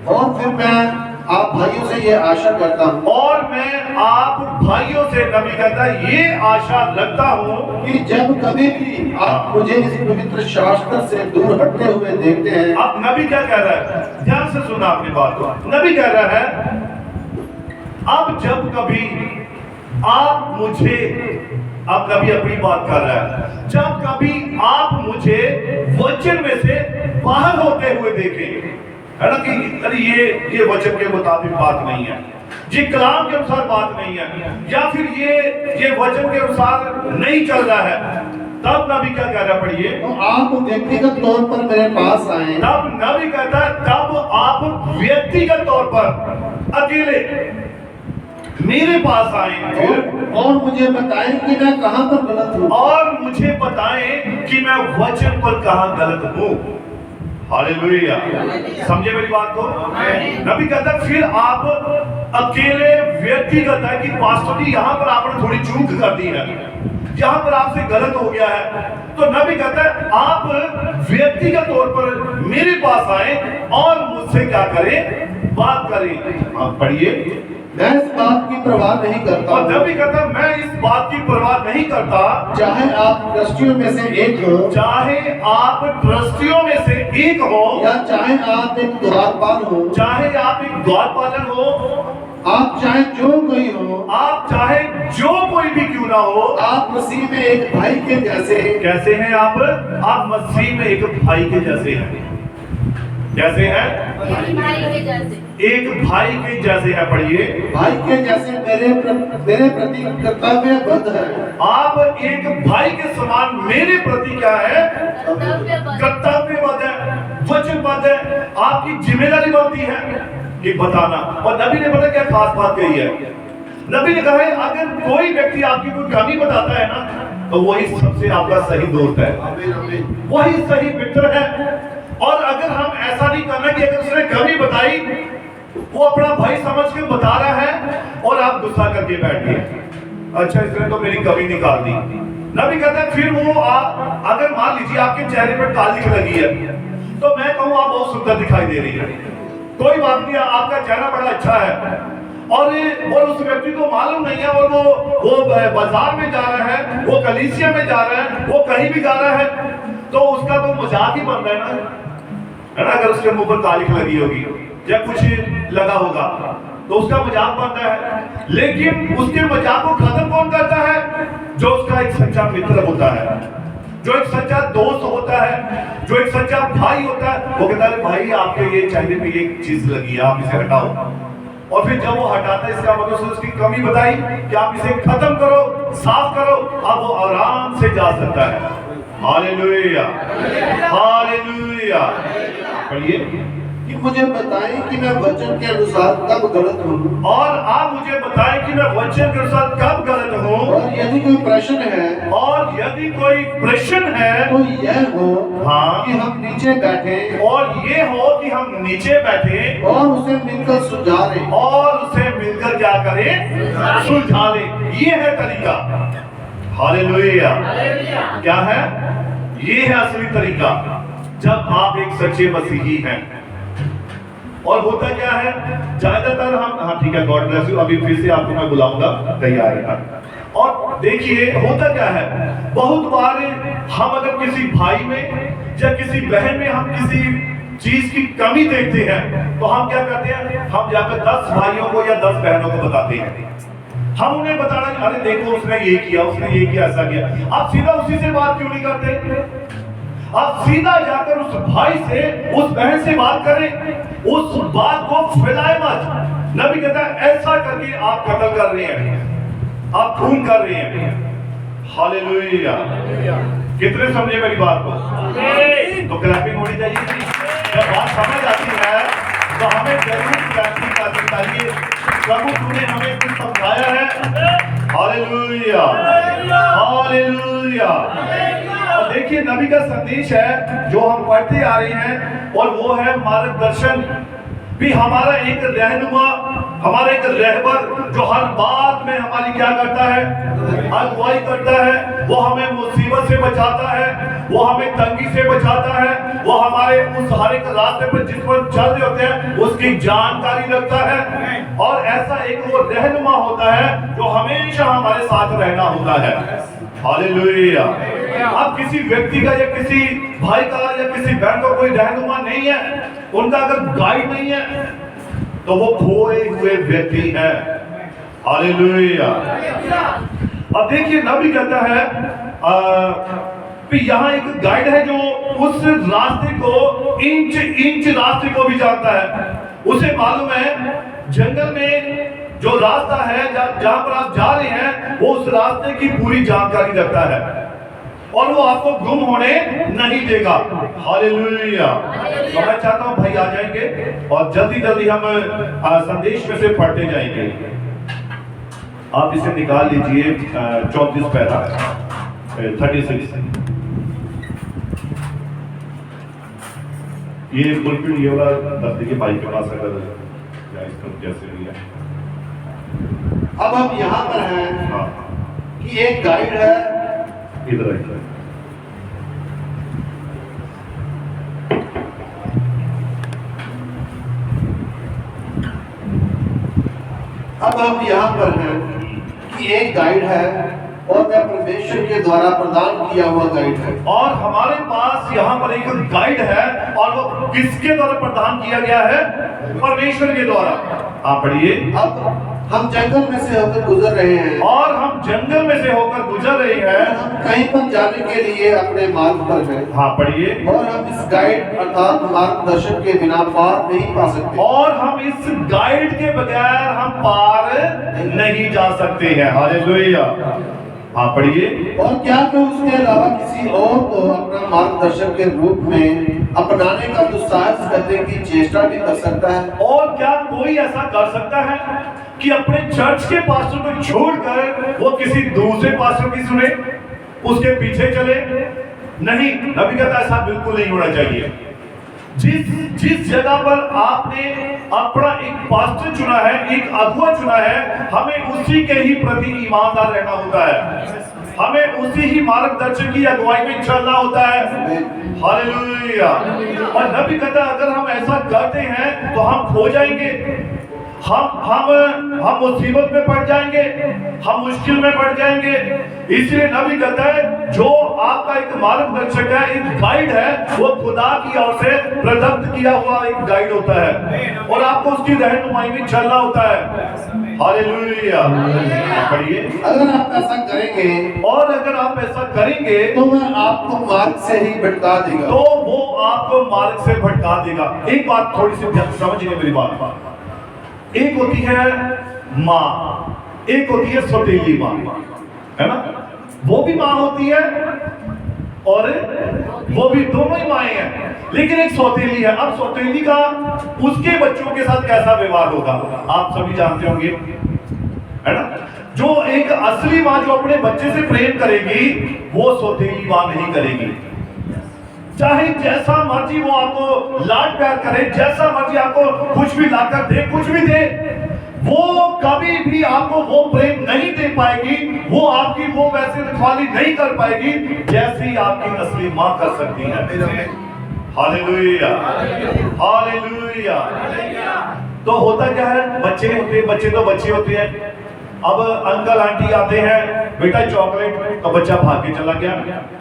और फिर मैं आप भाइयों से ये आशा करता हूँ, और मैं आप भाइयों से, नबी कहता है, ये आशा रखता हूँ कि जब कभी भी आप मुझे इस पवित्र शास्त्र से दूर हटते हुए देखते हैं। अब नबी क्या कह रहा है? ध्यान से सुना अपनी बात को। नबी कह रहा है, अब जब कभी आप मुझे, अब नबी अपनी बात कर रहा है, जब कभी आप मुझे वचन में से बाहर होते हुए देखें, है ना, कि अरे ये वचन के मुताबिक बात नहीं है, ये कलाम के अनुसार बात नहीं है, या फिर ये वचन के अनुसार नहीं चल रहा है, तब नबी क्या कह रहा है? पढ़िए, तो आप व्यक्तिगत तौर पर मेरे पास आए। तब नबी कहता है, तब आप व्यक्तिगत तौर पर अकेले मेरे पास आए और मुझे बताएं कि मैं कहां पर गलत हूं। और मुझे बताएं कि मैं वचन पर कहां गलत हूं। हालेलुया। समझे मेरी बात को? नबी कहता है, फिर आप अकेले व्यक्तिगत है कि पास्टर जी यहाँ पर आपने थोड़ी चूक कर दी है, यहाँ पर आपसे गलत हो गया है, तो नबी कहता है आप व्यक्तिगत तौर पर मेरे पास आए और मुझसे क्या करें? बात करें। आप पढ़िए, मैं इस बात की परवाह नहीं करता और नबी कहता है, मैं इस बात की परवाह नहीं करता, चाहे आप ट्रस्टियों में से एक हो, चाहे आप ट्रस्टियों में से एक हो, या चाहे आप एक द्वारपाल हो, चाहे आप एक द्वारपालन हो, आप चाहे जो कोई हो, आप चाहे जो कोई भी क्यों ना हो, आप मसीह में एक भाई के जैसे हैं। कैसे हैं आप मसीह में एक भाई के जैसे हैं। कैसे हैं? एक भाई के जैसे है। पढ़िए, भाई के जैसे मेरे प्रति कर्तव्यबद्ध है। आप एक भाई के समान मेरे प्रति क्या है? कर्तव्यबद्ध है, वचनबद्ध है। आपकी जिम्मेदारी बनती है कि बताना। और नबी ने पता क्या खास बात कही है? नबी ने कहा है, अगर कोई व्यक्ति आपकी कोई कमी बताता है ना, तो वही सबसे आपका सही दोस्त है, वही सही मित्र है। और अगर हम ऐसा नहीं करना कि अगर उसने कमी बताई, वो अपना भाई समझ के बता रहा है और आप गुस्सा करके बैठ गए, अच्छा इसने तो मेरी कमी निकाल दी। नबी कहता है, फिर वो अगर मान लीजिए आपके चेहरे पर कालिख लगी है, तो मैं कहूँ आप बहुत सुंदर दिखाई दे रही है, कोई बात नहीं, आपका चेहरा बड़ा अच्छा है, और उस व्यक्ति को मालूम नहीं है, और वो बाजार में जा रहा है, वो कलीसिया में जा रहा है, वो कहीं भी जा रहा है, तो उसका तो मजाक ही बन रहा है ना, है ना। अगर उसके मुंह पर कालिख लगी होगी या कुछ लगा होगा तो उसका मजाक बनता है। लेकिन उसके मजाक को खत्म कौन करता है? जो उसका एक सच्चा मित्र होता है, जो एक सच्चा दोस्त होता है, जो एक सच्चा भाई होता है। वो कहता है, भाई आपके ये चेहरे पे ये चीज लगी है, आप इसे हटाओ। और फिर जब वो हटाता है, इसका मतलब उसकी कमी बताई कि आप इसे खत्म करो, साफ करो, अब वो आराम से जा सकता है। Hallelujah, hallelujah. पढ़िए, कि मुझे बताएं कि मैं वचन के अनुसार कब गलत हूँ, और आप मुझे बताएं कि मैं वचन के अनुसार कब गलत हूँ। और यदि कोई प्रश्न है, और यदि कोई प्रश्न है, तो यह हो हाँ, कि हम नीचे बैठे, और ये हो कि हम नीचे बैठे और उसे मिलकर सुलझाएं, और उसे मिलकर क्या करें? सुलझा लें। ये है तरीका। हालेलुया। क्या है? ये है असली तरीका, जब आप एक सच्चे मसीही हैं। और होता क्या है, ज्यादातर हम, हाँ ठीक है, गॉड ब्लेस यू, अभी फिर से आपको मैं बुलाऊंगा, तैयार है। और देखिए होता क्या है, बहुत बार हम अगर किसी भाई में या किसी बहन में हम किसी चीज की कमी देखते हैं, तो हम क्या करते हैं? हम जाकर 10 भाइयों को या 10 बहनों को बताते हैं। हम उन्हें बताना, अरे देखो उसने ये किया, उसने ये किया, ऐसा किया। आप सीधा उसी से बात क्यों नहीं करते? आप सीधा जाकर उस भाई से, उस बहन से बात करें, उस बात को फैलाए मत। नबी कहता है, ऐसा करके आप कत्ल कर रहे हैं, आप खून कर रहे हैं। हालेलुया। कितने समझे मेरी बात को? तो क्लैपिंग होनी चाहिए। जब बात समझ आती है तो हमें जरूर क्लैपिंग करनी चाहिए। प्रभु तूने हमें कुछ समझाया है। Hallelujah, hallelujah. और देखिए नबी का संदेश है जो हम पढ़ते आ रहे हैं, और वो है मार्गदर्शन भी। हमारा एक रहनुमा, हमारा एक रहबर जो हर बात में हमारी क्या करता है, अगुवाई करता है। वो हमें मुसीबत से बचाता है, वो हमें तंगी से बचाता है, वो हमारे उस हर एक रास्ते पर जिस पर चल रहे होते हैं उसकी जानकारी रखता है। और ऐसा एक वो रहनुमा होता है जो हमेशा हमारे साथ रहना होता है। हालेलुया। अब किसी व्यक्ति का या किसी भाई का या किसी बहन का कोई रहनुमा नहीं है, उनका अगर गाइड नहीं है तो वो खोए हुए व्यक्ति है। हालेलुया। अब देखिए नबी कहता है यहाँ एक गाइड है जो उस रास्ते को इंच इंच रास्ते को भी जानता है। उसे मालूम है जंगल में जो रास्ता है जहां पर आप जा रहे हैं, वो उस रास्ते की पूरी जानकारी रखता है और वो आपको गुम होने नहीं देगा। हालेलुया। तो मैं चाहता हूं भाई आ जाएंगे और जल्दी जल्दी हम संदेश में से पढ़ते जाएंगे। आप इसे निकाल लीजिए 34 पैरा 36। ये बुलपिन ये वाला दफ्तर के भाई के पास अगर जैसे भी है। अब हम यहाँ पर हैं हाँ। कि एक गाइड है, इधर अब हम यहाँ पर हैं कि एक गाइड है और वह परमेश्वर के द्वारा प्रदान किया हुआ गाइड है। और हमारे पास यहाँ पर एक गाइड है और वो किसके द्वारा प्रदान किया गया है? परमेश्वर के द्वारा। आप पढ़िए। अब हम जंगल में से होकर गुजर रहे हैं, और हम जंगल में से होकर गुजर रहे हैं, हम कहीं पर जाने के लिए अपने मार्ग पर हैं। हाँ पढ़िए। और हम इस गाइड अर्थात मार्गदर्शन के बिना पार नहीं पा सकते। और हम इस गाइड के बगैर हम पार नहीं जा सकते हैं। हालेलुया। हाँ पढ़िए। और क्या मैं उसके अलावा किसी और को अपना मार्गदर्शक के रूप में अपनाने का दुस्साहस करने की चेष्टा भी कर सकता है? और क्या कोई ऐसा कर सकता है कि अपने चर्च के पास्टर को छोड़कर वो किसी दूसरे पास्टर की सुने, उसके पीछे चले? नहीं, नबी कहता ऐसा बिल्कुल नहीं होना चाहिए। जिस जगह पर आपने अपना एक पास्टर चुना है, एक अगुवा चुना है, हमें उसी के ही प्रति ईमानदार रहना होता है। हमें उसी ही मार्गदर्शन की अगुवाई में चलना होता है। हालेलुया। और नबी कहता अगर हम ऐसा करते हैं तो हम खो जाएंगे, हम मुसीबत में पड़ जाएंगे, हम मुश्किल में पड़ जाएंगे। इसलिए नबी कहता है जो आपका एक मार्गदर्शक है, एक गाइड है, वो खुदा की ओर से प्रदत्त किया हुआ एक गाइड होता है और आपको उसकी रहनुमाई में चलना होता है। हालेलुया। पढ़िए। अगर आप ऐसा करेंगे, और अगर आप ऐसा करेंगे तो वह आपको मार्ग से ही भटका देगा। तो वो आपको मार्ग से भटका देगा। एक बात थोड़ी सी समझिए मेरी बात। एक होती है माँ, एक होती है सौतेली माँ, है ना? वो भी माँ होती है और वो भी दोनों ही माएँ हैं, लेकिन एक सौतेली है। अब सौतेली का उसके बच्चों के साथ कैसा व्यवहार होगा आप सभी जानते होंगे, है ना? जो एक असली माँ जो अपने बच्चे से प्रेम करेगी वो सौतेली माँ नहीं करेगी। चाहे जैसा मर्जी वो आपको लाड प्यार करे, जैसा मर्जी आपको कुछ भी लाकर दे, कुछ भी दे, वो कभी भी आपको वो प्रेम नहीं दे पाएगी, वो आपकी वो वैसे रखवाली नहीं कर पाएगी जैसी आपकी असली माँ कर सकती है। Hallelujah, hallelujah. तो होता क्या है, बच्चे होते हैं, बच्चे तो बच्चे होते हैं। अब अंकल आंटी आते हैं, बेटा चॉकलेट, तो बच्चा भाग के चला गया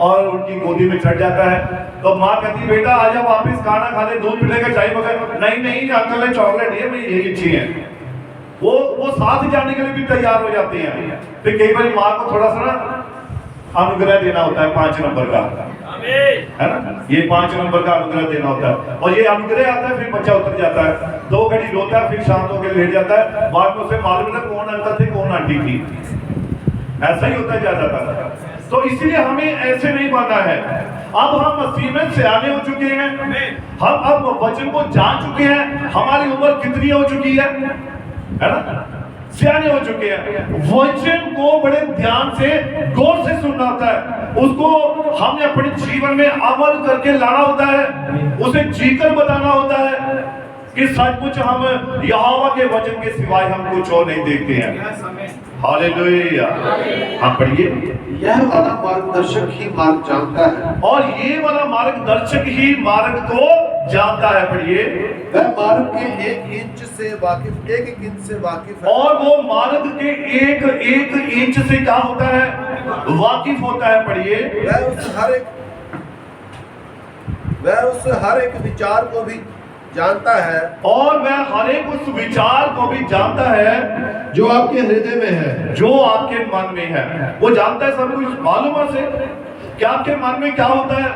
और उनकी गोदी में चढ़ जाता है। तो माँ कहती बेटा आजा वापस खाना खा ले, दूध पीने का चाहिए, मगर नहीं अंकल ने चॉकलेट है, मुझे यही अच्छी है। वो साथ जाने के लिए भी तैयार हो जाते हैं। फिर कई बार माँ को थोड़ा सा ना अनुग्रह देना होता है 5 नंबर का, है ना? ये 5 नंबर का अनुग्रह देना होता है और ये अनुग्रह आता है, फिर बच्चा उतर जाता है, 2 घड़ी रोता है, फिर शांत होकर लेट जाता है। बाद में उसे मालूम है कौन अंकल थे कौन आंटी थी। ऐसा ही होता जा जाता है। तो इसलिए हमें ऐसे नहीं बनना है। अब हम मसीह में सियाने हो चुके हैं, हम अब वचन को जान चुके हैं। हमारी उम्र कितनी हो चुकी है? है ना, सियाने हो चुके हैं। वचन को बड़े ध्यान से गौर से सुनना होता है, उसको हमने अपने जीवन में अमल करके लाना होता है, उसे जीकर बताना होता है कि सचमुच हम यहोवा के वचन के सिवाय हम कुछ और नहीं देखते हैं। हालेलुया। हाँ पढ़िए। यह वाला मार्गदर्शक ही मार्ग जानता है, और ये वाला मार्गदर्शक ही मार्ग को जानता है। पढ़िए। वह मार्ग के एक इंच से वाकिफ है, और वो मार्ग के एक इंच से क्या होता है, वाकिफ होता है। पढ़िए। वह उस हर एक विचार को भी जानता है, और वह हर एक उस विचार को भी जानता है जो आपके हृदय में है, जो आपके मन में है। वो जानता है सब कुछ, मालूम है उसे कि आपके मन में क्या होता है,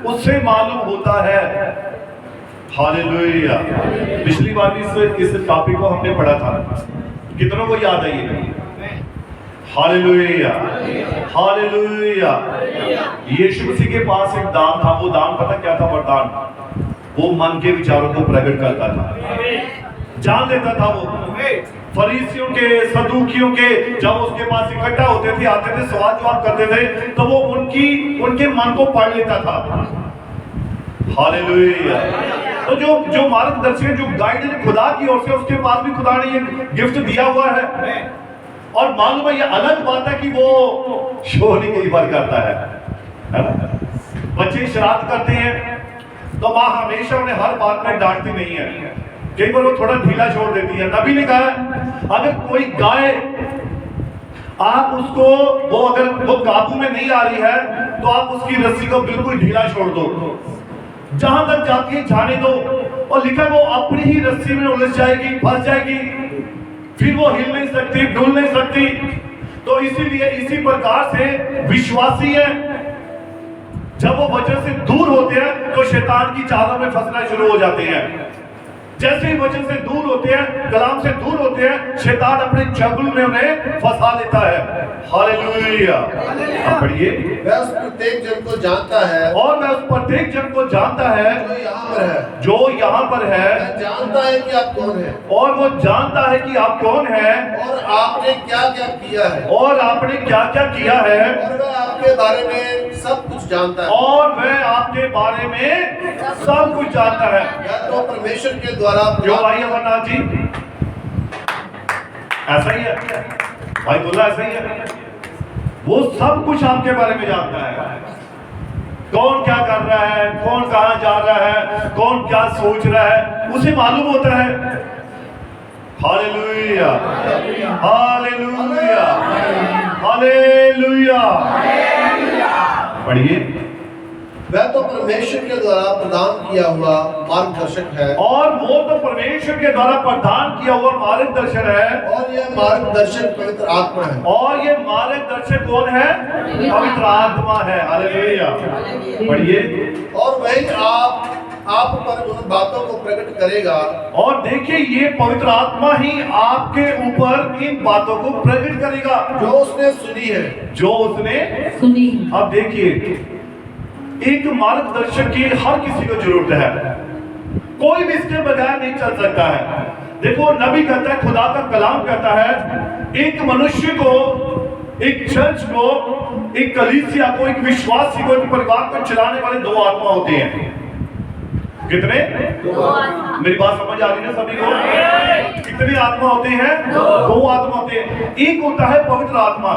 उससे मालूम होता है। हालेलुया। पिछली बार भी इस टॉपिक को हमने पढ़ा था, कितनों को याद है ये? Hallelujah, hallelujah. यीशु मसीह के पास एक दान था, वो दान पता क्या था? वरदान। वो मन के विचारों को प्रकट करता था, जान लेता था। वो फरीसियों के, सदूकियों के जब उसके पास इकट्ठा होते थे, आते थे, सवाल जवाब करते थे, तो वो उनके मन को पढ़ लेता था। हालेलुया। तो जो मार्गदर्शक, जो गाइड है खुदा की ओर से, उसके पास भी खुदा ने ये गिफ्ट दिया हुआ है। और मालूम है, ये अलग बात है कि वो शो नहीं कई बार करता है ना? बच्चे शरारत करते हैं तो माँ हमेशा उन्हें हर बात में डांटती नहीं है, कई बार वो थोड़ा ढीला छोड़ देती है। नबी ने कहा अगर कोई गाय, आप उसको, वो अगर वो काबू में नहीं आ रही है तो आप उसकी रस्सी को बिल्कुल ढीला छोड़ दो, जहां तक जाती है जाने दो। और लिखा वो अपनी ही रस्सी में उलझ जाएगी, फंस जाएगी, फिर वो हिल नहीं सकती, डुल नहीं सकती। तो इसीलिए इसी प्रकार से विश्वासी है, जब वो वचन से दूर होते हैं तो शैतान की चालों में फंसना शुरू हो जाते हैं। जैसे ही वचन से दूर होते हैं, कलाम से दूर होते हैं, शैतान अपने चंगुल में उन्हें फंसा लेता है। हालेलुया। अब पढ़िए। वह उस प्रत्येक जन को जानता है, और वह उस प्रत्येक जन को जानता है जो यहाँ पर है, वह जानता है कि आप कौन है, और वो जानता है कि आप कौन है, और आपने क्या क्या किया है, और आपने क्या क्या किया है, और वह आपके बारे में सब कुछ जानता है, और वह आपके बारे में सब कुछ जानता है। यह तो परमेश्वर के द्वारा क्यों भाई अमरनाथ जी? ऐसा ही है भाई, बोला ऐसा ही है। वो सब कुछ आपके बारे में जानता है, कौन क्या कर रहा है, कौन कहां जा रहा है, कौन क्या सोच रहा है, उसे मालूम होता है। हालेलुया, हालेलुया, हालेलुया। पढ़िए। वह तो परमेश्वर के द्वारा प्रदान किया हुआ मार्गदर्शक है, और वो तो परमेश्वर के द्वारा प्रदान किया हुआ मार्गदर्शन है, और यह मार्गदर्शक पवित्र आत्मा है, और ये मार्गदर्शक कौन है? पवित्र आत्मा है। हालेलुया। पढ़िए। और वही आप पर उन बातों को प्रकट करेगा, और देखिए ये पवित्र आत्मा ही आपके ऊपर इन बातों को प्रकट करेगा जो उसने सुनी है, जो उसने सुनी। अब देखिए, एक मार्गदर्शक की हर किसी को जरूरत है, कोई भी इसके बगैर नहीं चल सकता है। देखो नबी कहता है, खुदा का कलाम कहता है, एक मनुष्य को, एक चर्च को, एक कलीसिया को, एक विश्वासी को, एक परिवार को चलाने वाले दो आत्मा होते हैं। कितने? मेरी बात समझ आ रही है सभी को? कितने आत्मा होते हैं? दो आत्मा होते हैं। एक होता है पवित्र आत्मा,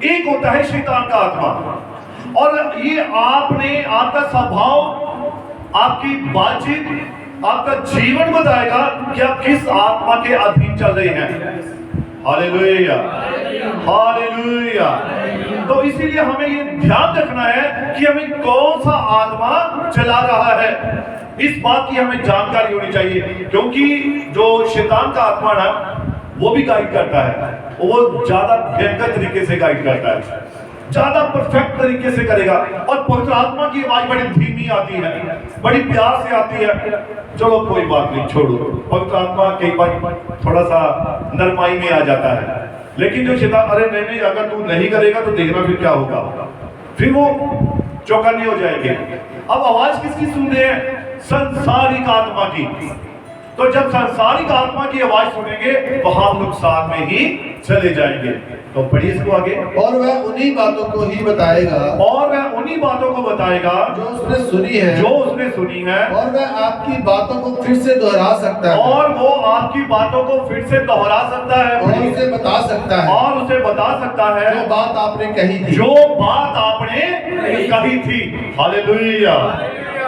एक होता है शैतान का आत्मा। और ये आपका स्वभाव, आपकी बातचीत, आपका जीवन बताएगा कि आप किस आत्मा के अधीन चल रहे हैं। Hallelujah, hallelujah. तो इसीलिए हमें ये ध्यान रखना है कि हमें कौन सा आत्मा चला रहा है, इस बात की हमें जानकारी होनी चाहिए। क्योंकि जो शैतान का आत्मा ना, वो भी गाइड करता है, वो ज्यादा भयंकर तरीके से गाइड करता है, ज्यादा परफेक्ट तरीके से करेगा। और पवित्र आत्मा की आवाज बड़ी धीमी आती है, बड़ी प्यार से आती है। चलो कोई बात नहीं, छोड़ो। पवित्र आत्मा कई बार थोड़ा सा नरमाई में आ जाता है, लेकिन जो शैतान, अरे नहीं, अगर तू नहीं करेगा तो देखना फिर क्या होगा, फिर वो चौकन्ने हो जाएंगे। अब आवाज किसकी सुन रहे हैं? संसारिक आत्मा की। तो जब सांसारिक आत्मा की आवाज सुनेंगे तो हम नुकसान में ही चले जाएंगे। तो पढ़िए इसको आगे। और वह उन्हीं बातों को ही बताएगा और वह उन्हीं बातों को बताएगा जो उसने सुनी है, जो उसने सुनी है, और वह आपकी बातों को फिर से दोहरा सकता है, और वो आपकी बातों को फिर से दोहरा सकता है, और उसे बता सकता है और उसे बता सकता है जो बात आपने कही थी। जो बात आपने कही थी। हालेलुया।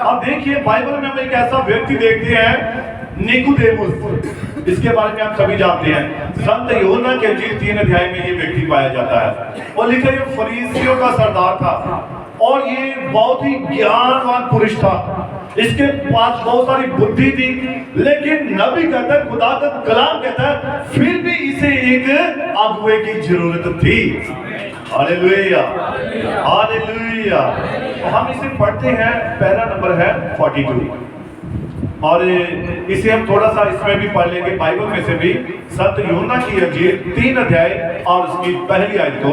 अब देखिए बाइबल में हम एक ऐसा व्यक्ति देखते हैं, निकोदेमुस। इसके बारे में आप सभी जानते हैं। संत यूहन्ना के इंजील 3 अध्याय में ये व्यक्ति पाया जाता है। और लिखा ये फरीसियों का सरदार था और ये बहुत ही ज्ञानवान पुरुष था। इसके पास बहुत सारी बुद्धि थी, लेकिन नबी कहता है, खुदा का कलाम कहता है, फिर भी इसे एक अगुवे की जरूरत थी। Hallelujah, hallelujah. तो हम इसे पढ़ते हैं, पहला नंबर है 42, और इसे हम थोड़ा सा इसमें भी पढ़ लेंगे बाइबल में से भी। संत यूहन्ना की इंजील 3 अध्याय और उसकी पहली आयत को।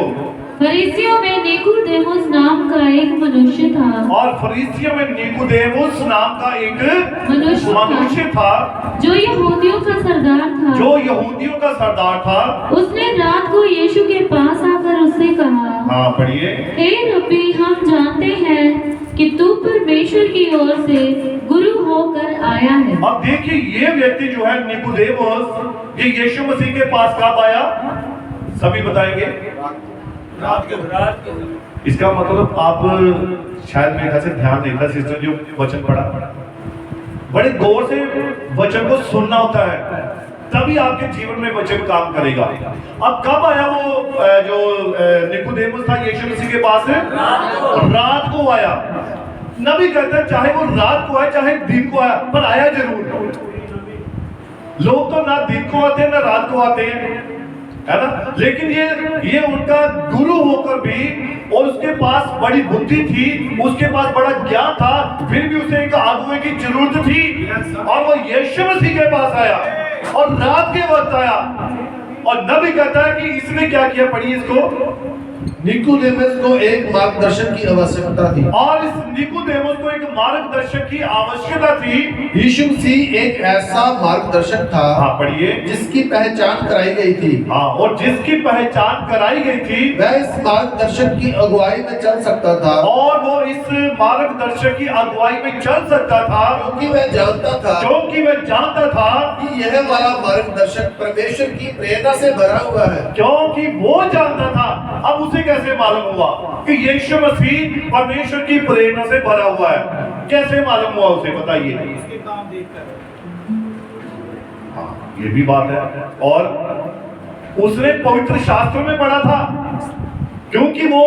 फरीसियों में निकोदेमुस नाम का एक मनुष्य था। और फरीसियों में निकोदेमुस नाम का एक मनुष्य था जो यहूदियों का सरदार था। जो यहूदियों का सरदार था। उसने रात को यीशु के पास आकर उससे कहा, हाँ पढ़िए। हे रब्बी, हम जानते हैं कि तू परमेश्वर की ओर से गुरु होकर आया है। अब देखिए ये व्यक्ति जो है निकोदेमुस, ये यीशु मसीह के पास कब आया? सभी बताएंगे। इसका मतलब आप शायद मेरे ख्याल से ध्यान देगा, सिस्टर जो वचन पढ़ा, बड़े गौर से वचन को सुनना होता है, तभी आपके जीवन में वचन काम करेगा। अब कब आया वो जो निकोदेमुस था यीशु मसीह के पास? रात को आया। नबी कहता है चाहे वो रात को आए चाहे दिन को आया, पर आया जरूर। लोग तो ना दिन को आते हैं ना रात को आते हैं, है ना। लेकिन ये उनका गुरु होकर भी, और उसके पास बड़ी बुद्धि थी, उसके पास बड़ा ज्ञान था, फिर भी उसे एक अगुवे की जरूरत थी। और वो यीशु मसीह के पास आया और रात के वक्त आया। और नबी कहता है कि इसने क्या किया, पढ़िए इसको। निकोदेमुस को एक मार्गदर्शन की आवश्यकता थी। और इस निकोदेमुस को एक मार्गदर्शक की आवश्यकता थी। यीशु मसीह एक ऐसा मार्गदर्शक था, हाँ पढ़िए, जिसकी पहचान कराई गई थी। हाँ, और जिसकी पहचान कराई गई थी, वह इस मार्गदर्शक की अगुवाई में चल सकता था, और वो इस मार्गदर्शक की अगुवाई में चल सकता था, क्योंकि वह जानता था कि यह वाला मार्गदर्शक परमेश्वर की प्रेरणा से भरा हुआ है। क्योंकि वो जानता था। अब उसे कैसे मालूम हुआ कि यीशु मसीह परमेश्वर की प्रेरणा से भरा हुआ है? कैसे मालूम हुआ उसे, बताइए। हाँ, ये भी बात है। और उसने पवित्र शास्त्र में पढ़ा था, क्योंकि वो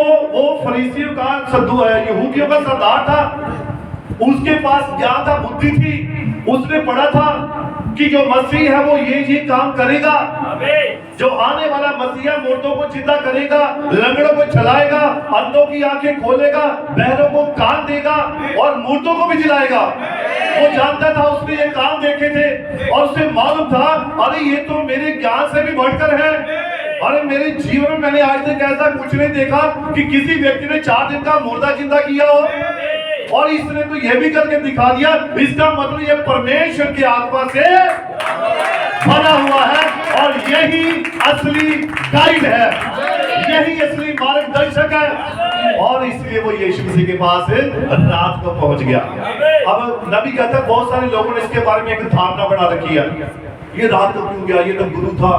फरीसियों का यहूदियों का सरदार था। उसके पास ज्ञान था, बुद्धि थी। उसने पढ़ा था कि जो मसीह है वो ये काम करेगा। जो आने वाला मसीहा मुर्दों को जिंदा करेगा, लंगड़ों को चलाएगा, अंधों की आंखें खोलेगा, बहरों को कान देगा और मुर्दों को भी जिलाएगा। वो जानता था, उसने ये काम देखे थे और उसे मालूम था, अरे ये तो मेरे ज्ञान से भी बढ़कर है। अरे मेरे जीवन में मैंने आज तक ऐसा कुछ नहीं देखा कि किसी व्यक्ति ने 4 दिन का मुर्दा जिंदा किया हो, और इसने तो यह भी करके दिखा दिया। इसका मतलब ये परमेश्वर की आत्मा से बना हुआ है, और यही असली गाइड है, यही असली मार्गदर्शक है। और इसलिए वो यीशु मसीह के पास रात को पहुंच गया। अब नबी कहता है, बहुत सारे लोगों ने इसके बारे में एक धारणा बना रखी है, ये रात को क्यों गया, ये तो गुरु था,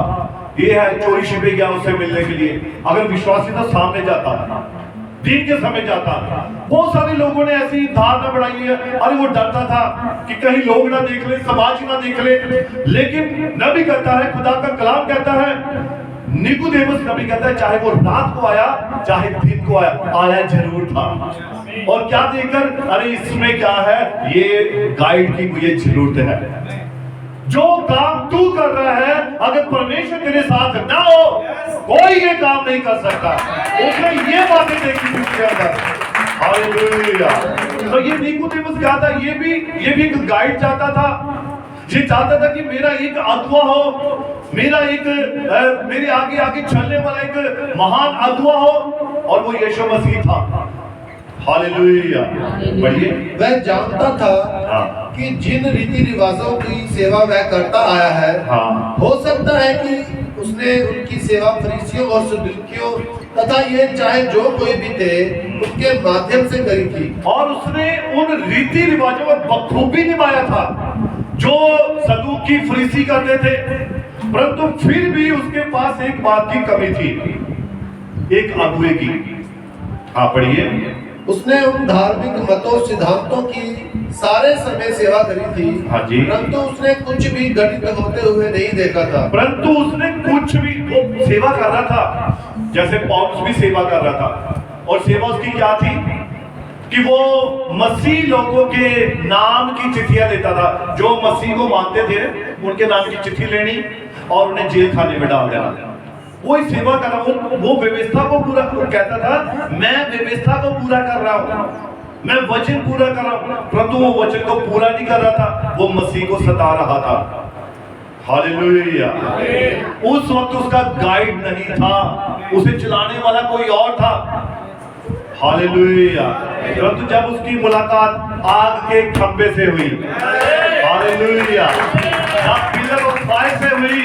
ये है चोरी छिपे गया उससे मिलने के लिए। अगर विश्वासी था सामने जाता, दिन के समय जाता। बहुत सारे लोगों ने ऐसी धारणा बढ़ाई है, अरे वो डरता था कि कहीं लोग ना देख ले, समाज ना देख ले। लेकिन नबी कहता है, खुदा का कलाम कहता है, निकोदेमुस नबी कहता है, चाहे वो रात को आया चाहे दिन को आया जरूर था। और क्या देखकर, अरे इसमें क्या है, ये गाइड की मुझे जरूरत है। जो काम तू कर रहा है, अगर परमेश्वर तेरे साथ ना हो, कोई ये काम नहीं कर सकता। उसने ये बातें देखी थी उसके अंदर। हालेलुया। तो ये निकोदेमुस क्या था, ये भी एक गाइड चाहता था। ये चाहता था कि मेरा एक अगुवा हो, मेरा एक मेरे आगे चलने वाला एक महान अगुवा हो, और वो यीशु मसीह था। हालेलुया। बढ़िए। वह जानता था कि जिन रीति रिवाजों की सेवा वह करता आया है, हाँ। हो सकता है कि उसने उनकी सेवा फरीसियों और सदूकियों तथा ये चाहे जो कोई भी थे उनके माध्यम से करी थी, और उसने उन रीति रिवाजों को बखूबी निभाया था जो सदूकी फरीसी करते थे। परंतु फिर भी उसके पास एक बात की कमी थी, एक अगुवे की। आप पढ़िए। उसने उन धार्मिक मतों सिद्धांतों की सारे समय सेवा करी थी, हाँ जी। परंतु उसने कुछ भी घटित होते हुए नहीं देखा था। परंतु उसने कुछ भी, वो सेवा कर रहा था जैसे पौलुस भी सेवा कर रहा था, और सेवा उसकी क्या थी कि वो मसीह लोगों के नाम की चिट्ठियां देता था। जो मसीह को मानते थे उनके नाम की चिट्ठी लेनी और उन्हें जेल खाने में डाल देना। वो सेवा कर रहा, वो व्यवस्था को पूरा कहता था, मैं व्यवस्था को पूरा कर रहा हूँ, मैं वचन पूरा कर रहा हूँ, परंतु वो वचन को पूरा नहीं कर रहा था, वो मसीह को सता रहा था। हालेलुया। उस वक्त उसका गाइड नहीं था, उसे चलाने वाला कोई और था। हालेलुया। परंतु जब उसकी मुलाकात आग के खंभे से हुई, हालेलुया, जब पिलर ऑफ फायर से हुई,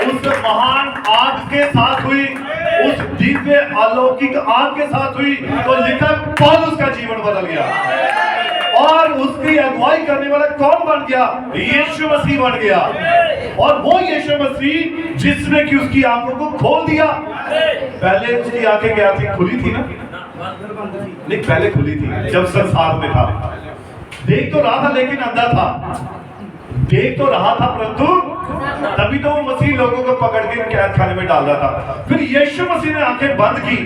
उस महान आग के साथ हुई, उस दिव्य अलौकिक आग के साथ हुई, तो लिखा पौलुस का जीवन बदल गया। और उसकी अगुवाई करने वाला कौन बन गया? यीशु मसीह बन गया। और वो यीशु मसीह जिसने कि उसकी आंखों को खोल दिया। पहले उसकी आंखें क्या थी? खुली थी ना? नहीं, पहले खुली थी जब संसार में था। देख तो रहा था लेकिन अंधा था, देख तो रहा था परंतु तभी तो वो मसीह लोगों को पकड़ के कैद खाने में डाल रहा था। फिर यीशु मसीह ने आंखें बंद की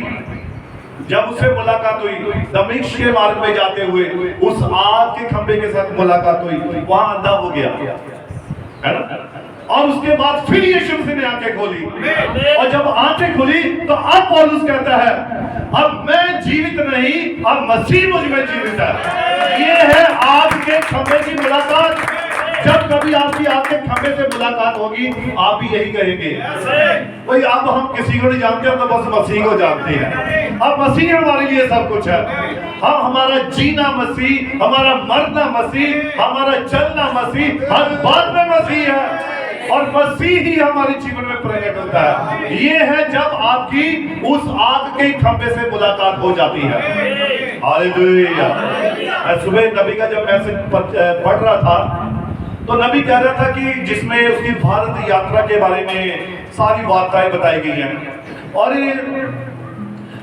जब उससे मुलाकात हुई, दमिश्क के मार्ग में जाते हुए उस आग के खंभे के साथ मुलाकात हुई, वहां अंधा हो गया, है ना? और उसके बाद फिर यीशु मसीह ने आंखें खोली, और जब आंखें खुली तो अब पौलुस कहता है, अब मैं जीवित नहीं, अब मसीह मुझ में जीवित है। ये है आग के खंभे की मुलाकात। जब कभी आपकी आपके खंभे से मुलाकात होगी, आप भी यही कहेंगे, भाई अब हम किसी को नहीं जानते, हम तो बस मसीह को जानते हैं। अब मसीह हमारे लिए सब कुछ है। हम, हमारा जीना मसीह, हमारा मरना मसीह, हमारा चलना मसीह, हर बात में मसीह है, और मसीह ही हमारे जीवन में प्रकट होता है। ये है जब आपकी उस आग के खंभे से मुलाकात हो जाती है। हालेलुया। मैं सुबह नबी का जब मैसेज पढ़ रहा था तो नबी कह रहा था कि जिसमें उसकी भारत यात्रा के बारे में सारी वार्ताएं बताई गई हैं, और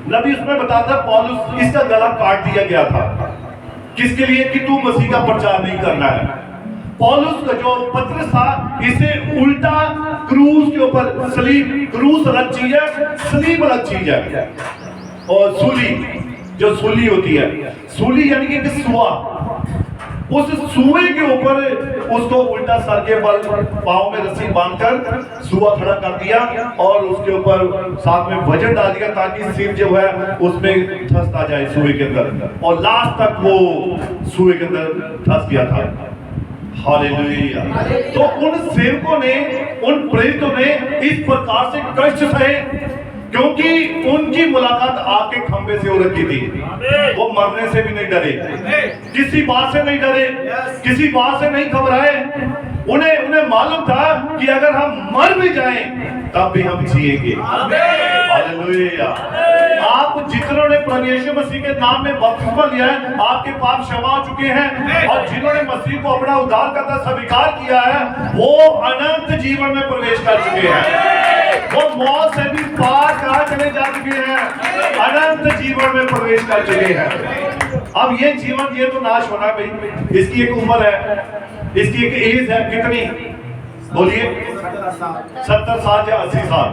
नबी उसमें बताता पौलुस इसका गला काट दिया गया था। किसके लिए? कि तू मसीह का प्रचार नहीं करना है। पौलुस का जो पत्र था, इसे उल्टा क्रूस के ऊपर, सलीब, क्रूस अलग चीज है, सलीब अलग चीज है, और सूली, जो सूली होती है, सूली यानी कि सुआ, उस सुए के ऊपर उसको उल्टा सर के बल पांव में रस्सी बांधकर सुआ खड़ा कर दिया, और उसके ऊपर साथ में वजन डाल दिया ताकि सिर जो है उसमें धंसता जाए सुए के अंदर, और लास्ट तक वो सुए के अंदर धंस गया था। हालेलुया। तो उन सेवकों ने, उन प्रेरितों ने इस प्रकार से कष्ट सहे क्योंकि उनकी मुलाकात आग के खंभे से हो रखी थी। वो मरने से भी नहीं डरे, किसी बात से नहीं डरे, किसी बात से नहीं घबराए। उन्हें मालूम था कि अगर हम मर भी जाएं तब भी हम जिएंगे। हालेलुया। आप जितनों ने प्रभु यीशु मसीह के नाम में बपतिस्मा लिया है, आपके पाप क्षमा हो चुके हैं, और जिन्होंने मसीह को अपना उद्धारकर्ता स्वीकार किया है, वो अनंत जीवन में प्रवेश कर चुके हैं। वो मौत से भी पार कहाँ चले जा चुके हैं, अनंत जीवन में प्रवेश कर चुके हैं। अब ये जीवन, ये तो नाश होना भाई, इसकी एक उम्र है, इसकी एक एज है, कितनी बोलिए? 70 साल या 80 साल,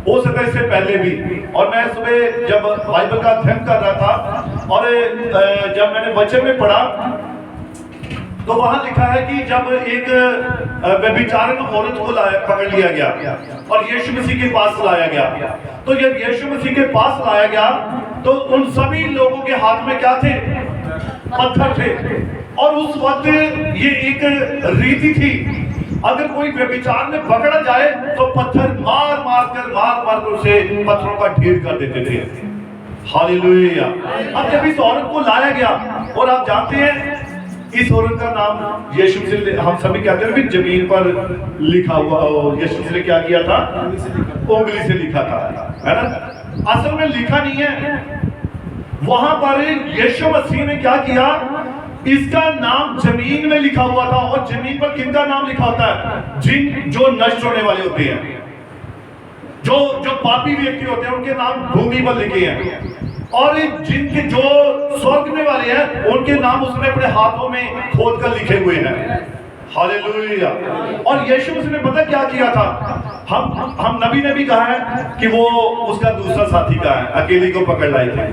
हो सकता है इससे पहले भी। और मैं सुबह जब बाइबल का अध्ययन कर रहा था, और जब मैंने वचन में पढ़ा तो वहां लिखा है कि जब एक व्यभिचारिणी औरत को पकड़ लिया गया और यीशु मसीह के पास लाया गया, तो जब यीशु मसीह के पास लाया गया तो उन सभी लोगों के हाथ में क्या थे? पत्थर थे। और उस वक्त ये एक रीति थी, अगर कोई व्यभिचार में पकड़ा जाए तो पत्थर मार मार कर उसे पत्थरों का ढेर कर देते थे। हालेलुया। अब जब इस औरत को लाया गया, और आप जानते हैं इस औरत का नाम यीशु मसीह ने, हम सभी कहते हैं कि जमीन पर लिखा हुआ, यीशु मसीह ने क्या किया था? उंगली से लिखा था, है ना? असल में लिखा नहीं है। वहां पर यीशु मसीह ने क्या किया? इसका नाम जमीन में लिखा हुआ था। और जमीन पर किनका नाम लिखा होता है? जिन जो नष्ट होने वाले होते हैं, जो पापी व्यक्ति होते हैं, उनके नाम भूमि पर लिखे हैं। और जिनके जो स्वर्ग में वाले हैं, उनके नाम उसने अपने हाथों में खोद कर लिखे हुए हैं। हालेलुया। और यीशु मसीह ने पता क्या किया था? हम नबी ने भी कहा है कि वो उसका दूसरा साथी का है, अकेले को पकड़ लाए थे,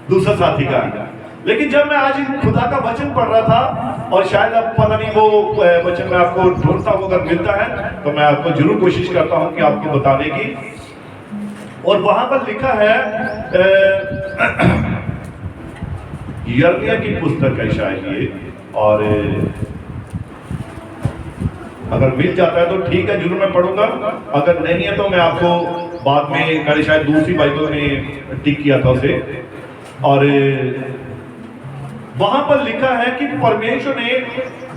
दूसरा साथी का है। लेकिन जब मैं आज खुदा का वचन पढ़ रहा था, और शायद अब पता नहीं वो वचन मैं आपको ढूंढता हूँ, अगर मिलता है तो मैं आपको जरूर कोशिश करता हूँ कि आपको बताने की। और वहां पर लिखा है, यिर्मयाह की पुस्तक है शायद ये, और अगर मिल जाता है तो ठीक है, जरूर मैं पढ़ूंगा। अगर नहीं है तो मैं आपको बाद में, मैंने शायद दूसरी बाइबल में टिक किया था उसे। और वहां पर लिखा है कि परमेश्वर ने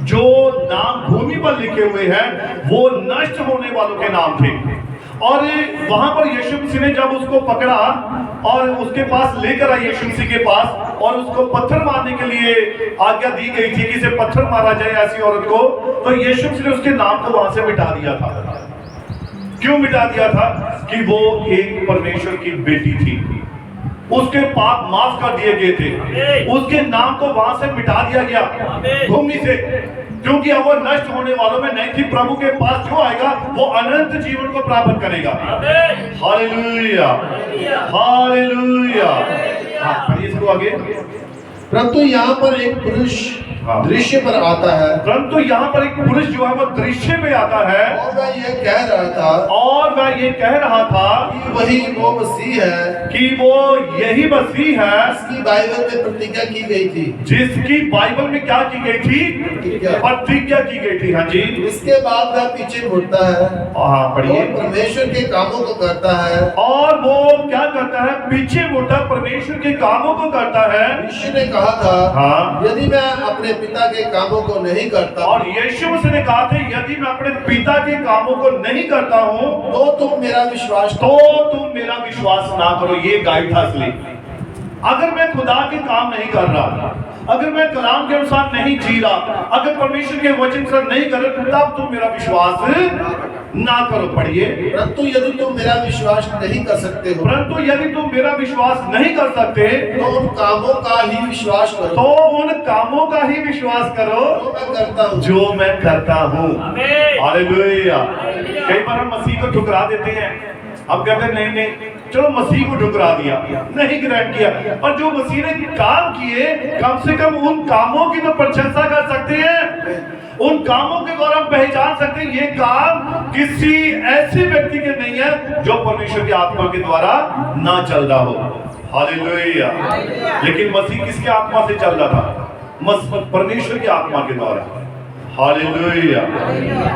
जो नाम भूमि पर लिखे हुए हैं वो नष्ट होने वालों के नाम थे। और वहां पर यीशु मसीह ने जब उसको पकड़ा और उसके पास लेकर आए, यीशु मसीह के पास, और उसको पत्थर मारने के लिए आज्ञा दी गई थी कि इसे पत्थर मारा जाए ऐसी औरत को, तो यीशु मसीह ने उसके नाम को वहां से मिटा दिया था। क्यों मिटा दिया था? कि वो एक परमेश्वर की बेटी थी, उसके पाप माफ कर दिए गए थे, उसके नाम को वहां से मिटा दिया गया भूमि से, क्योंकि अब वो नष्ट होने वालों में नहीं थी। प्रभु के पास जो आएगा वो अनंत जीवन को प्राप्त करेगा। Hallelujah, hallelujah. हाँ, पढ़िए इसको आगे। परंतु यहाँ पर एक पुरुष दृश्य पर आता है, परंतु यहाँ पर एक पुरुष जो है वो दृश्य में आता है, और वह ये कह रहा था, और वह ये कह रहा था कि वही वो मसीह है, कि वो यही मसीह है इसकी बाइबल में प्रतिज्ञा की गई थी, जिसकी बाइबल में क्या की गई थी? प्रतिज्ञा की गई थी। हाँ जी। इसके बाद वह पीछे मुड़ता है, हाँ पढ़िए। और परमेश्वर के कामों को करता है, और वो क्या करता है? पीछे मुड़ता परमेश्वर के कामों को करता है। यीशु ने कहा था, हाँ, यदि मैं अपने पिता के कामों को नहीं करता, और यीशु मसीह ने कहा था, यदि मैं अपने पिता के कामों को नहीं करता हूँ तो तुम मेरा विश्वास ना करो। ये गाइड था असली। अगर मैं खुदा के काम नहीं कर रहा, अगर मैं कलाम के अनुसार नहीं जी रहा, अगर परमेश्वर के वचन से नहीं कर रहा, तब तुम मेरा विश्वास ना करो। पढ़िए। परंतु यदि तुम मेरा विश्वास नहीं कर सकते हो, परंतु यदि तुम मेरा विश्वास नहीं कर सकते, तो उन कामों का ही विश्वास करो, तो उन कामों का ही विश्वास करो जो मैं करता हूँ। हालेलुया। कई बार हम मसीह को ठुकरा देते हैं, हम कहते हैं नहीं नहीं, चलो मसीह को ठुकरा दिया, नहीं ग्रहण किया। और जो मसीह ने काम किए, कम से कम उन कामों की तो प्रशंसा कर सकते हैं, उन कामों के द्वारा हम पहचान सकते हैं ये काम किसी ऐसे व्यक्ति के नहीं है जो परमेश्वर की आत्मा के द्वारा ना चल रहा हो। हालेलुया। लेकिन मसीह किसके आत्मा से चल रहा था? परमेश्वर की आत्मा के द्वारा। हालेलुया।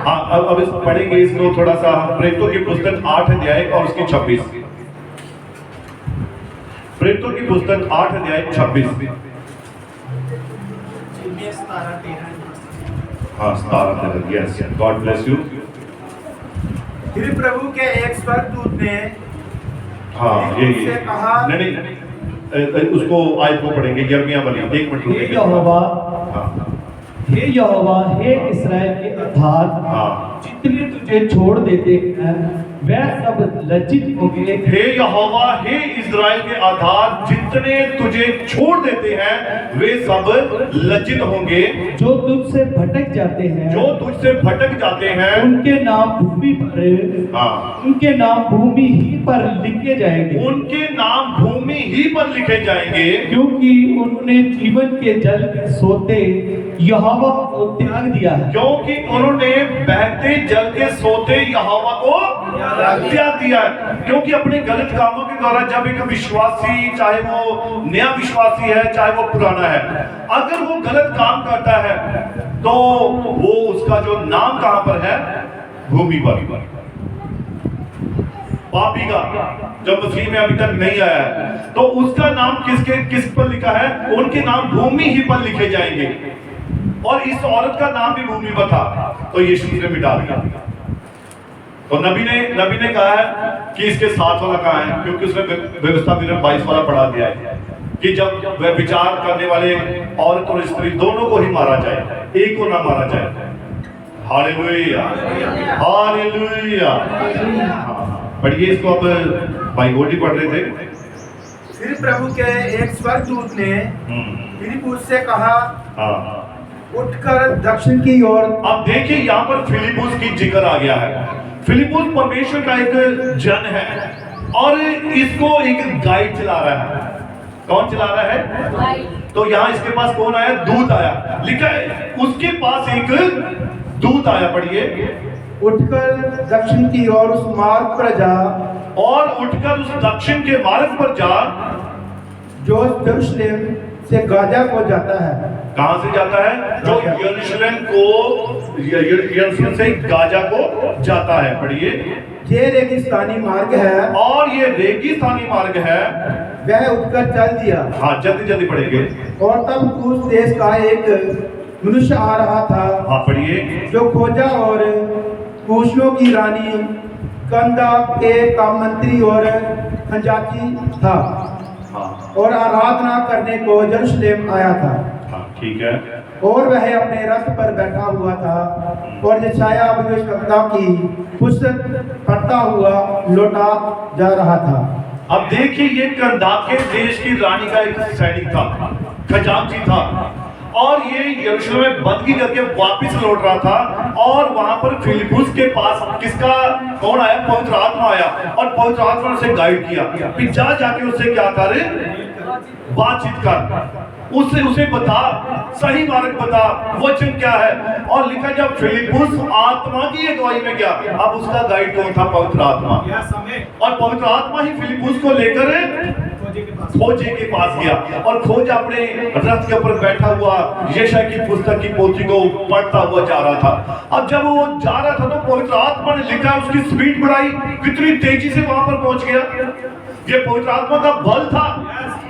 हाँ, अब इस पढ़ेंगे इसको थोड़ा सा। हम प्रेरितों की पुस्तक 8 अध्याय और उसकी 26। प्रेरितों की पुस्तक 8 अध्याय 26। हाँ, 17। Yes, God bless you. फिर प्रभु के एक स्वर्गदूत ने हाँ ये से कहा, नहीं, उसको आयत को पढ़ेंगे, यिर्मयाह वाली। एक मिनट हे रुकिए। यहोवा, हाँ, हे यहोवा, हे इस्राएल के आधार, हाँ। जितने तुझे छोड़ देते हैं वह सब लज्जित होंगे। हे यहोवा, हे इज़राइल के आधार, जितने तुझे छोड़ देते हैं वे सब लज्जित होंगे। जो तुझसे भटक जाते हैं, जो तुझसे भटक जाते हैं, उनके नाम भूमि पर, हाँ, उनके नाम भूमि ही पर लिखे जाएंगे, उनके नाम भूमि ही पर लिखे जाएंगे, क्योंकि उन्होंने जीवन के जल के सोते यहोवा को त्याग दिया है। क्योंकि उन्होंने बहते जल के सोते यहोवा को त्याग दिया है। क्योंकि अपने गलत कामों के द्वारा जब एक विश्वासी, चाहे वो नया विश्वासी है चाहे वो पुराना है, अगर वो गलत काम करता है तो वो उसका जो नाम कहां पर है? भूमि पर। पापी का जब मसीह में अभी तक नहीं आया है तो उसका नाम किस पर लिखा है? उनके नाम भूमि ही पर लिखे जाएंगे। और इस औरत का नाम भी भूमिबा था, तो यीशु ने मिटा दिया। तो नबी ने कहा है कि इसके साथ वाला कहाँ है, क्योंकि उसने व्यवस्था 22 वाला पढ़ा दिया है कि जब वह विचार करने वाले औरत और स्त्री दोनों को ही मारा जाए, एक को ना मारा जाए। Hallelujah, hallelujah. पढ़िए इसको, अब भाई गोटी पढ़ रहे थे। फिर प्रभु के एक स्वर्गदूत ने फिलिप्पुस से कहा, उठकर दक्षिण की ओर। अब देखिए यहाँ पर फिलिप्पुस की जिक्र आ गया है। फिलिप्पुस परमेश्वर का एक जन है और इसको एक गाइड चला रहा है। कौन चला रहा है? तो यहाँ इसके पास कौन आया? दूत आया। लिखा है उसके पास एक दूत आया। पढ़िए, उठकर दक्षिण की ओर उस मार्ग पर जा, और उठकर उस दक्षिण के मार्ग पर जा जो यरूशलेम से गाजा को जाता है। कहां से जाता है? जो यरूशलेम से गाजा को जाता है। पढ़िए, ये रेगिस्तानी मार्ग है, और ये रेगिस्तानी मार्ग है। वह उठकर चल दिया। हाँ, जल्दी जल्दी पढ़ेंगे। और तब कूश देश का एक मनुष्य आ रहा था। हाँ, पढ़िए। जो खोजा और कूशियों की रानी कंदा के का मंत्री और खजांची था। हाँ, और आराधना करने को यरूशलेम आया था। हाँ, ठीक है। और वह अपने रथ पर बैठा हुआ था और यशायाह भविष्यवक्ता की पुस्तक पढ़ता हुआ लौटा जा रहा था। अब देखिए, ये कंदाके देश की रानी का एक सैनिक था, खजांची था, और ये यरूशलेम में बंदगी करके वापस लौट रहा था। और वहां पर फिलिप्पुस के पास किसका कौन आया? पवित्र आत्मा आया, और पवित्र आत्मा ने उसे गाइड किया कि जा जाके उससे क्या करे? बातचीत कर, उसे बता, सही मार्ग बता, वचन क्या है। और लिखा, जब फिलिप्पुस आत्मा की अगुवाई में गया, अब उसका गाइड कौन था? पवित्र आत्मा। और पवित्र आत्मा ही फिलिप्पुस को लेकर खोजे के पास गया, और खोज अपने रथ के ऊपर बैठा हुआ यशायाह की पुस्तक की पोथी को पढ़ता हुआ जा रहा था। अब जब वो जा रहा था तो पवित्र आत्मा ने लिखा, उसकी स्पीड बढ़ाई, कितनी तेजी से वहां पर पहुंच गया। ये पवित्र आत्मा का बल था,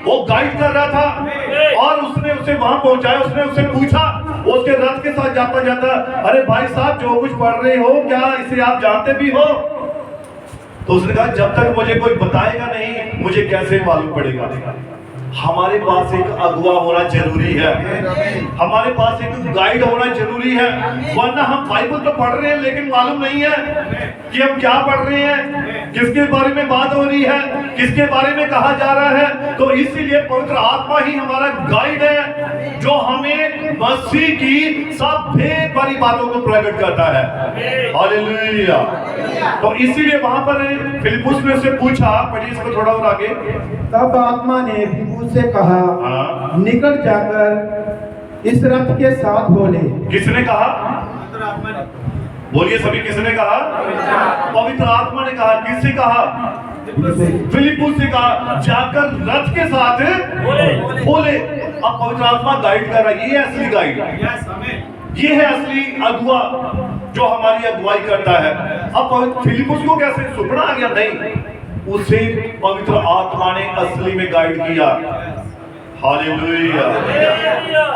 वो गाइड कर रहा था, और उसने उसे वहां पहुंचाया। उसने उससे पूछा, उसके रथ के साथ जाता जाता, अरे भाई साहब, जो कुछ पढ़ रहे हो, क्या इसे आप जानते भी हो? तो उसने कहा, जब तक मुझे कोई बताएगा नहीं, मुझे कैसे मालूम पड़ेगा? हमारे पास एक अगुवा होना जरूरी है, हमारे पास एक गाइड होना जरूरी है, वरना हम बाइबल तो पढ़ रहे हैं लेकिन मालूम नहीं है कि हम क्या पढ़ रहे हैं, किसके बारे में बात हो रही है, किसके बारे में कहा जा रहा है। तो इसीलिए पवित्र आत्मा ही हमारा गाइड है, जो हमें मसीह की सब भेद भरी बातों को प्रकट करता है। हालेलुया। तो इसीलिए वहां पर फिलिप्पुस ने उससे पूछा, पढ़िए इसको थोड़ा और आगे। तब आत्मा ने फिलिप्पुस से कहा, निकट जाकर इस रथ के साथ बोले। किसने कहा? बोलिए सभी, किसने कहा? पवित्र आत्मा ने कहा। किससे कहा? फिलिप्पुस से कहा, जाकर रथ के साथ बोले। अब पवित्र आत्मा गाइड कर रहा है, ये असली गाइड, ये है असली अगुआ जो हमारी अगुवाई करता है। अब फिलिप्पुस को कैसे सुपना आ गया? नहीं, उसे पवित्र आत्मा ने असली में गाइड किया। हालेलुया।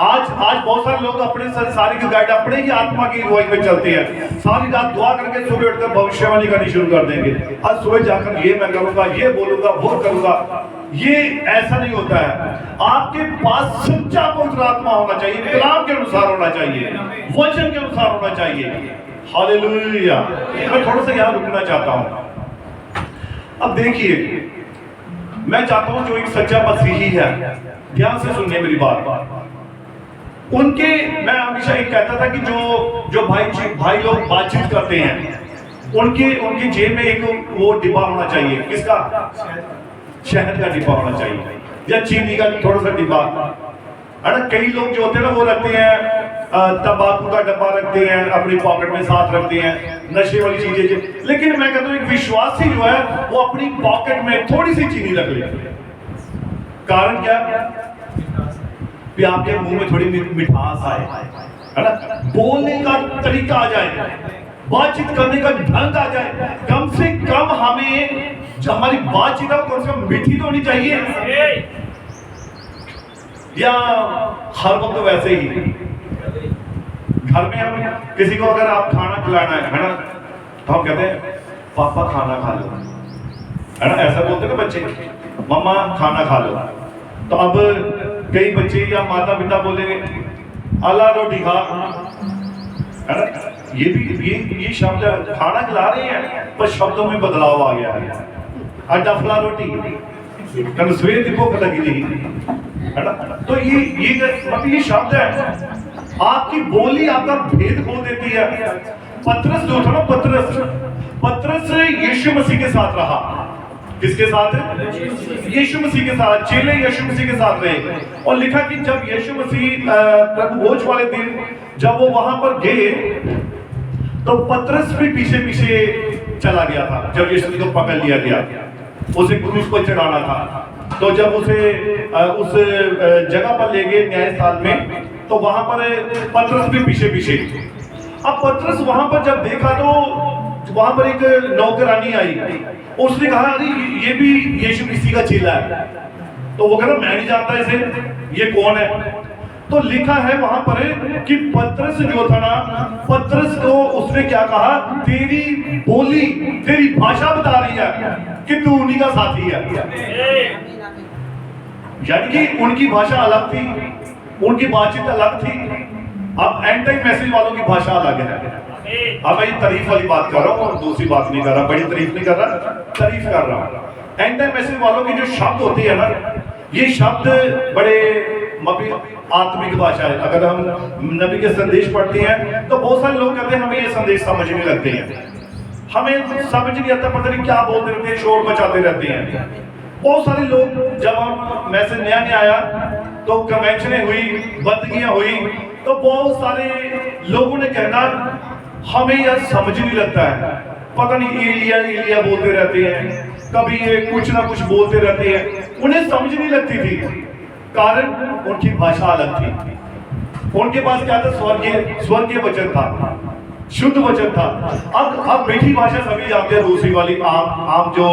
आज बहुत सारे लोग अपने संसारिक गाइड, अपने ही आत्मा की अगुवाई में चलते हैं। सारी रात दुआ करके सुबह उठकर भविष्यवाणी करनी शुरू कर देंगे। आज सुबह जाकर ये मैं करूंगा, ये बोलूंगा, वो करूंगा। ये ऐसा नहीं होता है। आपके पास सच्चा पवित्र आत्मा होना चाहिए, कलाम के अनुसार होना चाहिए, वचन के अनुसार होना चाहिए। हालेलुया। मैं थोड़ा सा यहाँ रुकना चाहता हूँ। अब देखिए, मैं चाहता हूं जो एक सच्चा मसीही है, ध्यान से सुनने मेरी बात। उनके, मैं हमेशा एक कहता था कि जो भाई लोग बातचीत करते हैं, उनकी जेब में एक वो डिब्बा होना चाहिए। किसका? शहद का डिब्बा होना चाहिए, या चीनी का थोड़ा सा डिब्बा। अरे कई लोग जो होते हैं ना, वो रखते हैं तंबाकू का डब्बा, रखते हैं अपनी पॉकेट में, साथ रखते हैं नशे वाली चीजें। लेकिन मैं कहता हूं एक विश्वासी जो है वो अपनी पॉकेट में थोड़ी सी चीनी रख ले। कारण क्या? कि आपके मुंह में थोड़ी मिठास आए, है ना, बोलने का तरीका आ जाए, बातचीत करने का ढंग आ जाए। कम से कम हमें जो हमारी बातचीत है कम से कम मीठी तो होनी चाहिए, या हर वक्त तो वैसे ही घर में हम किसी को अगर आप खाना खिलाना है ना, तो हम कहते हैं पापा खाना खा लो, है ना, ऐसा बोलते हैं ना बच्चे, मम्मा खाना खा लो। तो अब कई बच्चे या माता पिता बोलेंगे अला रोटी खा, है ना, ये शब्द खाना खिला रहे हैं पर शब्दों में बदलाव आ गया है। अड्डा फला रोटी कल सवेरे की भूख लगी थी, है ना। तो ये शब्द है, आपकी बोली आपका भेद खो देती है। पतरस जो था ना, पतरस यीशु मसीह के साथ रहा। किसके साथ? यीशु मसीह के साथ। चेले यीशु मसीह के साथ रहे। और लिखा कि जब यीशु मसीह प्रभु भोज वाले दिन जब वो वहां पर गए तो पतरस भी पीछे पीछे चला गया था। जब यीशु मसीह को पकड़ लिया गया, उसे क्रूस पर चढ़ाना था, तो जब उसे उस जगह पर ले गए न्यायस्थान में, तो वहां पर पतरस भी पीछे पीछे। अब पतरस वहां पर जब देखा तो वहां पर एक नौकरानी आई, उसने कहा अरे ये भी यीशु मसीह का चेला है। तो वो कह रहा मैं नहीं जानता इसे, ये कौन है। तो लिखा है वहां पर कि पतरस जो था ना, पतरस को उसने क्या कहा, तेरी बोली तेरी भाषा बता रही है कि तू उन्हीं का साथी है। यानी कि उनकी भाषा अलग थी, उनकी बातचीत अलग थी। अब एंड टाइम मैसेज वालों की भाषा अलग है। अब मैं तारीफ वाली बात कर रहा हूँ और दूसरी बात नहीं कर रहा, बड़ी तारीफ नहीं कर रहा, तारीफ कर रहा हूँ। एंड टाइम मैसेज वालों की जो शब्द होती है ना, ये शब्द बड़े आत्मिक भाषा है। अगर हम नबी के संदेश पढ़ते हैं तो बहुत सारे लोग कहते हैं हमें ये संदेश समझ नहीं लगते हैं, हमें समझ नहीं आता, पता नहीं क्या बोलते रहते हैं, शोर मचाते रहते हैं। बहुत सारे लोग, जब हम मैसेज नया आया तो कन्वेंशनें हुई, बंदगियां हुई, तो बहुत सारे लोगों ने कहना हमें यह समझ नहीं लगता है, पता नहीं एलिया बोलते रहते हैं, कभी ये कुछ ना कुछ बोलते रहते हैं। उन्हें समझ नहीं लगती थी, कारण उनकी भाषा अलग थी। उनके पास क्या था, स्वर्गीय वचन था, शुद्ध वचन था। अब मीठी भाषा सभी जानते हैं, दूसरी वाली आम जो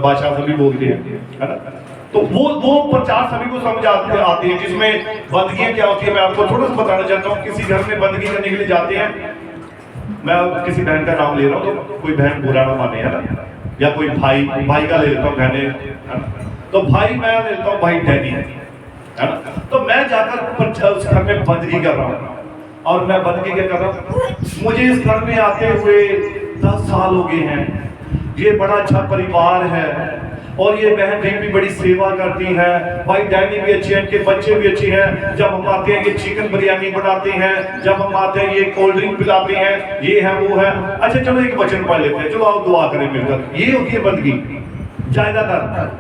भाषा सभी बोलते हैं, है ना। तो वो प्रचार सभी को समझ आती है, जिसमें बंदगियां क्या होती है। मैं आपको थोड़ा सा बताना चाहता हूँ। किसी घर में बंदगी करने के लिए जाते हैं, मैं किसी बहन का नाम ले रहा हूँ तो कोई बहन बुरा ना माने, है ना, या कोई भाई का ले लेता हूँ, बहने, तो भाई मैं लेता हूँ भाई डैडी, है ना। तो मैं जाकर उस घर में बंदगी कर रहा हूँ, और मैं बंदगी क्या कर रहा हूँ, मुझे इस घर में आते हुए 10 साल हो गए हैं, ये बड़ा अच्छा परिवार है, और ये बहन भी बड़ी सेवा करती है, भाई डैडी भी अच्छे हैं, इनके बच्चे भी अच्छे हैं। जब हम आते हैं ये चिकन बिरयानी बनाते हैं, जब हम आते हैं ये कोल्ड ड्रिंक पिलाते हैं, ये है वो है। अच्छा चलो एक वचन पढ़ लेते हैं, चलो आओ दुआ करें मिलकर। ये होती है बंदगी ज्यादातर,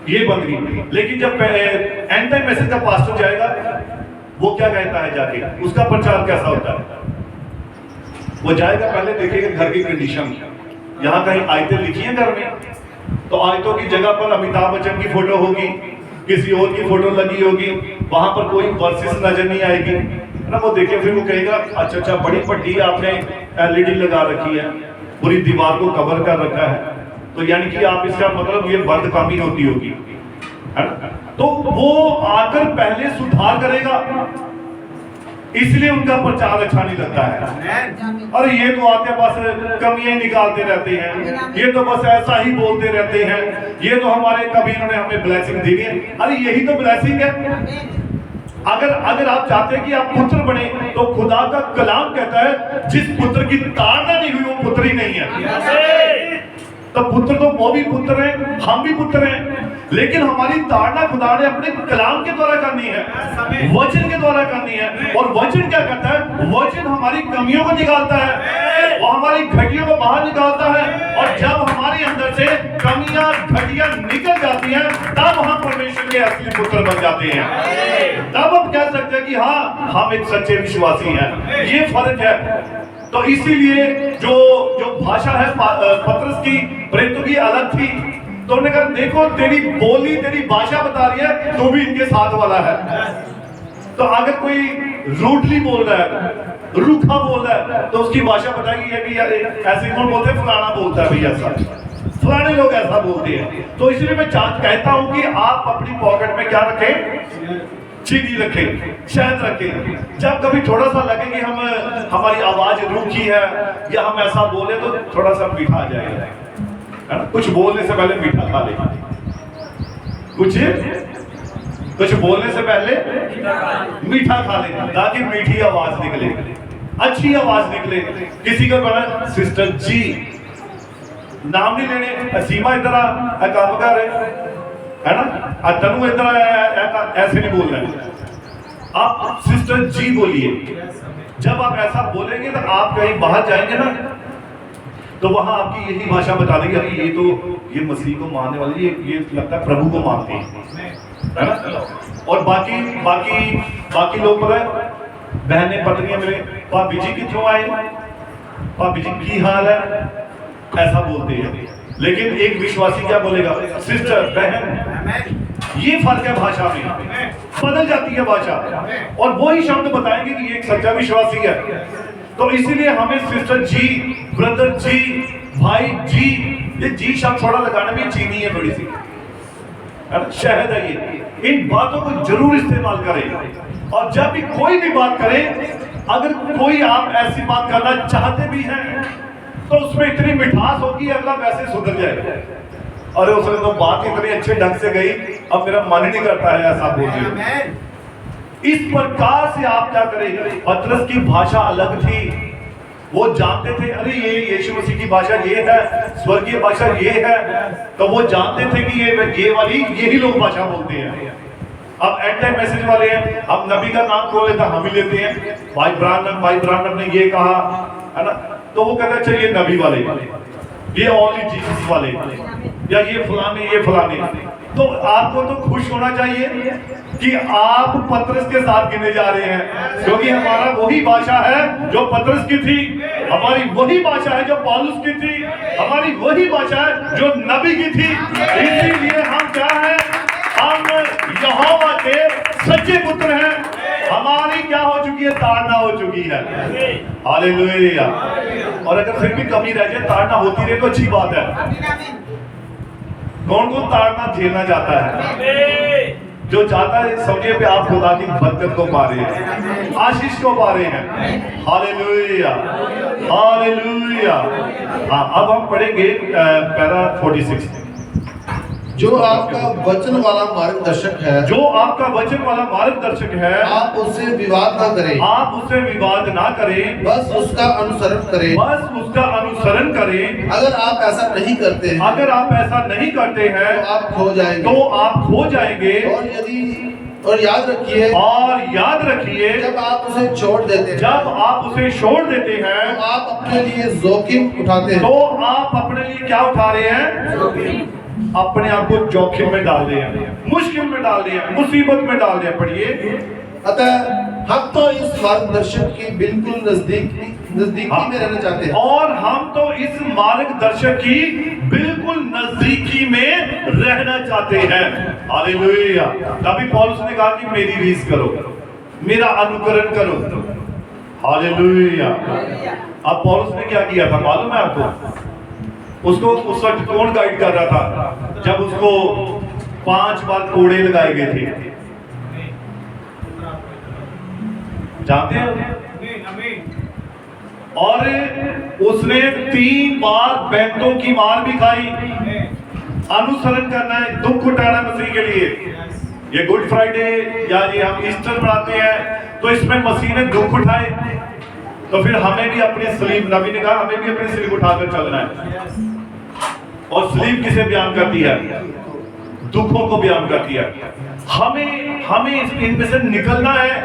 ये बंदगी। लेकिन जब एंड टाइम मैसेज का पास्टर जाएगा, वो क्या कहता है जाके, उसका प्रचार कैसा होता है, वो जाएगा पहले देखेगा घर की कंडीशन, यहाँ कहीं आयतें लिखी है घर में, तो आयतों की जगह पर अमिताभ बच्चन की फोटो होगी, किसी और की फोटो लगी होगी, वहां पर कोई वर्सेस नजर नहीं आएगी ना। वो देखे फिर वो कहेगा अच्छा बड़ी पट्टी आपने एलईडी लगा रखी है, पूरी दीवार को कवर कर रखा है, तो यानी कि आप इसका मतलब ये बंद कामी होती होगी, है ना। तो वो आकर पहले सुधार करेगा, इसलिए उनका प्रचार अच्छा नहीं लगता है। अरे ये तो आते बस कमियां निकालते रहते हैं, ये तो बस ऐसा ही बोलते रहते हैं, ये तो हमारे कभी इन्होंने हमें ब्लेसिंग दी है। अरे यही तो ब्लेसिंग है। अगर आप चाहते हैं कि आप पुत्र बने, तो खुदा का कलाम कहता है जिस पुत्र की ताड़ना नहीं हुई वो पुत्र ही नहीं है। तो पुत्र तो वो भी पुत्र हैं, हम भी पुत्र हैं, लेकिन हमारी ताड़ना खुदा ने अपने कलाम के द्वारा करनी है, वचन के द्वारा करनी है। और वचन क्या करता है, वचन हमारी कमियों को निकालता है, वो हमारी घटियों को बाहर निकालता है। और जब हमारे अंदर से कमियां घटियां निकल जाती हैं, तब हम परमेश्वर के असली पुत्र बन जाते हैं। तब हम कह सकते हैं कि हाँ हम एक सच्चे विश्वासी हैं। ये फर्क है। तो इसीलिए जो भाषा है पतरस की, प्रेरितों की अलग थी। तो उन्होंने कहा देखो तेरी बोली तेरी भाषा बता रही है तू भी इनके साथ वाला है। तो अगर कोई रूडली बोल रहा है, रूखा बोल रहा है, तो उसकी भाषा बताएगी ये भी ऐसे कौन बोलते हैं, फलाना बोलता है भैया ऐसा, फलाने लोग ऐसा बोलते हैं। तो इसलिए मैं कहता हूं कि आप अपनी पॉकेट में क्या रखें, चीनी रखें, शहद रखें। जब कभी थोड़ा सा लगे कि हम हमारी आवाज रूखी है या हम ऐसा बोले तो थोड़ा सा मीठा आ जाएगा, है ना? कुछ बोलने से पहले मीठा खा ले, कुछ बोलने से पहले मीठा खा ले ताकि मीठी आवाज निकले, अच्छी आवाज निकले। किसी को कहना सिस्टर जी, नाम नहीं लेने, सीमा इधर आ काम कर है ना, तनु इधर ऐसे नहीं बोलना है, आप सिस्टर जी बोलिए। जब आप ऐसा बोलेंगे तो आप कहीं बाहर जाएंगे ना तो वहां आपकी यही भाषा बता देंगे, अरे ये तो ये मसीह को मानने वाले, ये लगता है प्रभु को मानते हैं, है ना? और बाकी बाकी बाकी लोग पता है, बहनें पत्नियां मिले, भाभी जी कितों आए, भाभी जी की हाल है, ऐसा बोलते हैं। लेकिन एक विश्वासी क्या बोलेगा, सिस्टर, बहन। ये फर्क है भाषा में, बदल जाती है भाषा, और वही शब्द बताएंगे कि ये एक सच्चा विश्वासी है। तो इसीलिए हमें सिस्टर जी, ब्रदर जी, भाई जी, ये जी शब्द थोड़ा लगाना भी चीनी है, थोड़ी सी शहद है, ये इन बातों को जरूर इस्तेमाल करें। और जब भी कोई भी बात करें, अगर कोई आप ऐसी बात करना चाहते भी हैं तो उसमें इतनी मिठास होगी अगला वैसे सुधर जाएगा, अरे उसने तो बात इतनी अच्छे ढंग से गई, अब मेरा मन नहीं करता है ऐसा बोलने। इस प्रकार से आप क्या करें, पतरस की भाषा अलग थी, वो जानते थे अरे ये यीशु मसीह की भाषा ये है, स्वर्गीय भाषा ये है, तो वो जानते थे कि ये वाली यही लोग भाषा बोलते हैं। अब एंड टाइम मैसेज वाले हैं, हम नबी का नाम को लेता हम ही लेते हैं, भाई ब्रानम ने ये कहा, है ना, तो वो कहते अच्छा ये नबी वाले, ये ओनली जीसस वाले, या ये फलाने। तो आपको तो खुश होना चाहिए कि आप पतरस के साथ गिने जा रहे हैं, क्योंकि हमारा वही भाषा है जो पतरस की थी, हमारी वही भाषा है जो पौलुस की थी, हमारी वही भाषा है जो नबी की थी। इसीलिए हम क्या हैं, हम यहोवा के सच्चे पुत्र हैं। हमारी क्या हो चुकी है, ताड़ना हो चुकी है। हालेलुया। और अगर फिर भी कमी रह जाए, ताड़ना होती रहे तो अच्छी बात है। कौन कौन ताड़ना झेलना चाहता है? जो चाहता है समझिए पे आप खुदा की बरकत को पा रहे हैं, आशीष को पा रहे हैं। Hallelujah, hallelujah. हाँ, अब हम पढ़ेंगे पैरा 46। जो आपका वचन वाला मार्गदर्शक है, जो आपका वचन वाला मार्गदर्शक है, आप उससे विवाद ना करें, आप उससे विवाद ना करें, बस उसका अनुसरण करें। बस उसका अनुसरण करें। अगर आप ऐसा नहीं करते हैं, अगर आप ऐसा नहीं करते हैं तो आप खो जाएंगे, तो आप खो जाएंगे। और याद रखिए, जब आप उसे छोड़ देते हैं, जब आप उसे छोड़ देते हैं, तो आप अपने लिए जोखिम उठाते हैं। तो आप अपने लिए क्या उठा रहे हैं? अपने आप को जोखिम में डाल रहे हैं, मुश्किल में डाल रहे हैं, मुसीबत में डाल रहे हैं। पढ़िए, अतः हम तो इस मार्गदर्शक की बिल्कुल नजदीकी में रहना चाहते हैं, और हम तो इस मार्गदर्शक की बिल्कुल नजदीकी में रहना चाहते हैं। हालेलुया। तभी पौलुस ने कहा कि मेरी रीस करो, मेरा अनुकरण करो। हालेलुया। अब पौलुस ने क्या किया था मालूम है आपको? उसको उस वक्त कौन गाइड कर रहा था जब उसको 5 बार कोड़े लगाए गए थे? जानते हैं? और उसने 3 बार बैंतों की मार भी खाई। अनुसरण करना है, दुख उठाना मसीह के लिए। ये गुड फ्राइडे या ये हम ईस्टर मनाते हैं, तो इसमें मसीह ने दुख उठाए, तो फिर हमें भी अपनी सलीब, नबी ने कहा हमें भी अपनी सलीब उठाकर चलना है। और सलीब किसे बयान करती है? दुखों को बयान करती है। हमें इनमें से निकलना है,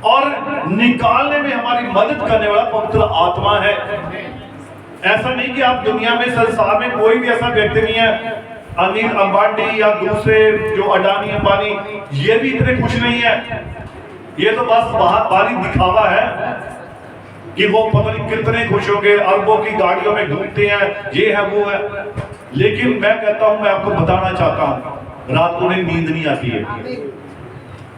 और निकालने में हमारी मदद करने वाला पवित्र आत्मा है। ऐसा नहीं कि आप दुनिया में, संसार में कोई भी ऐसा व्यक्ति नहीं है, अनिल अंबानी या दूसरे जो अडानी अंबानी, ये भी इतने खुश नहीं है। ये तो बस बाहरी दिखावा है कि वो पता नहीं कितने खुश होंगे, अरबों की गाड़ियों में घूमते हैं, ये है वो है। लेकिन मैं कहता हूं, मैं आपको बताना चाहता हूं, रात को उन्हें नींद नहीं आती है।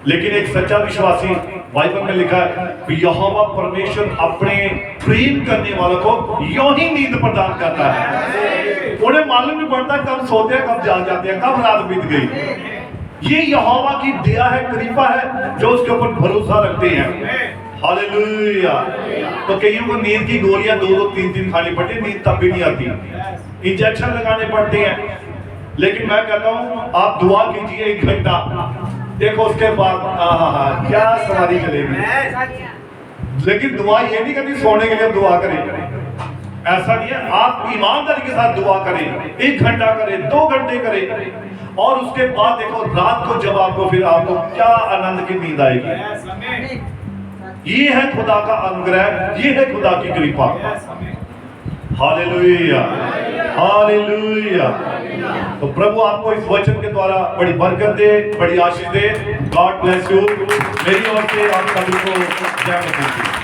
लेकिन एक सच्चा विश्वासी, बाइबल में लिखा है कि यहोवा परमेश्वर अपने प्रेम करने वालों को यूं ही नींद प्रदान करता है। उन्हें मालूम नहीं पड़ता कब सोते हैं, कब जाग जाते हैं, कब रात बीत गई। ये यहोवा की दया है, कृपा है, जो उसके ऊपर भरोसा रखते हैं। हालेलुया। तो कईयों को नींद की गोलियां 2-2 3-3 खानी पड़ती, नींद तब भी नहीं आती, इंजेक्शन लगाने पड़ते हैं। लेकिन मैं कहता हूं आप दुआ कीजिए 1 घंटा, देखो उसके बाद क्या सवारी चलेगी। लेकिन दुआ ये नहीं करती सोने के लिए दुआ करें, ऐसा नहीं है। आप ईमानदारी के साथ दुआ करें, 1 घंटा करें, 2 घंटे करें, और उसके बाद देखो रात को जब आपको फिर आपको क्या आनंद की नींद आएगी। ये है खुदा का अनुग्रह, ये है खुदा की कृपा। Hallelujah, hallelujah. तो प्रभु आपको इस वचन के द्वारा बड़ी बरकत दे, बड़ी आशीष दे। God bless you. मेरी ओर से आप सभी को जय मसीह।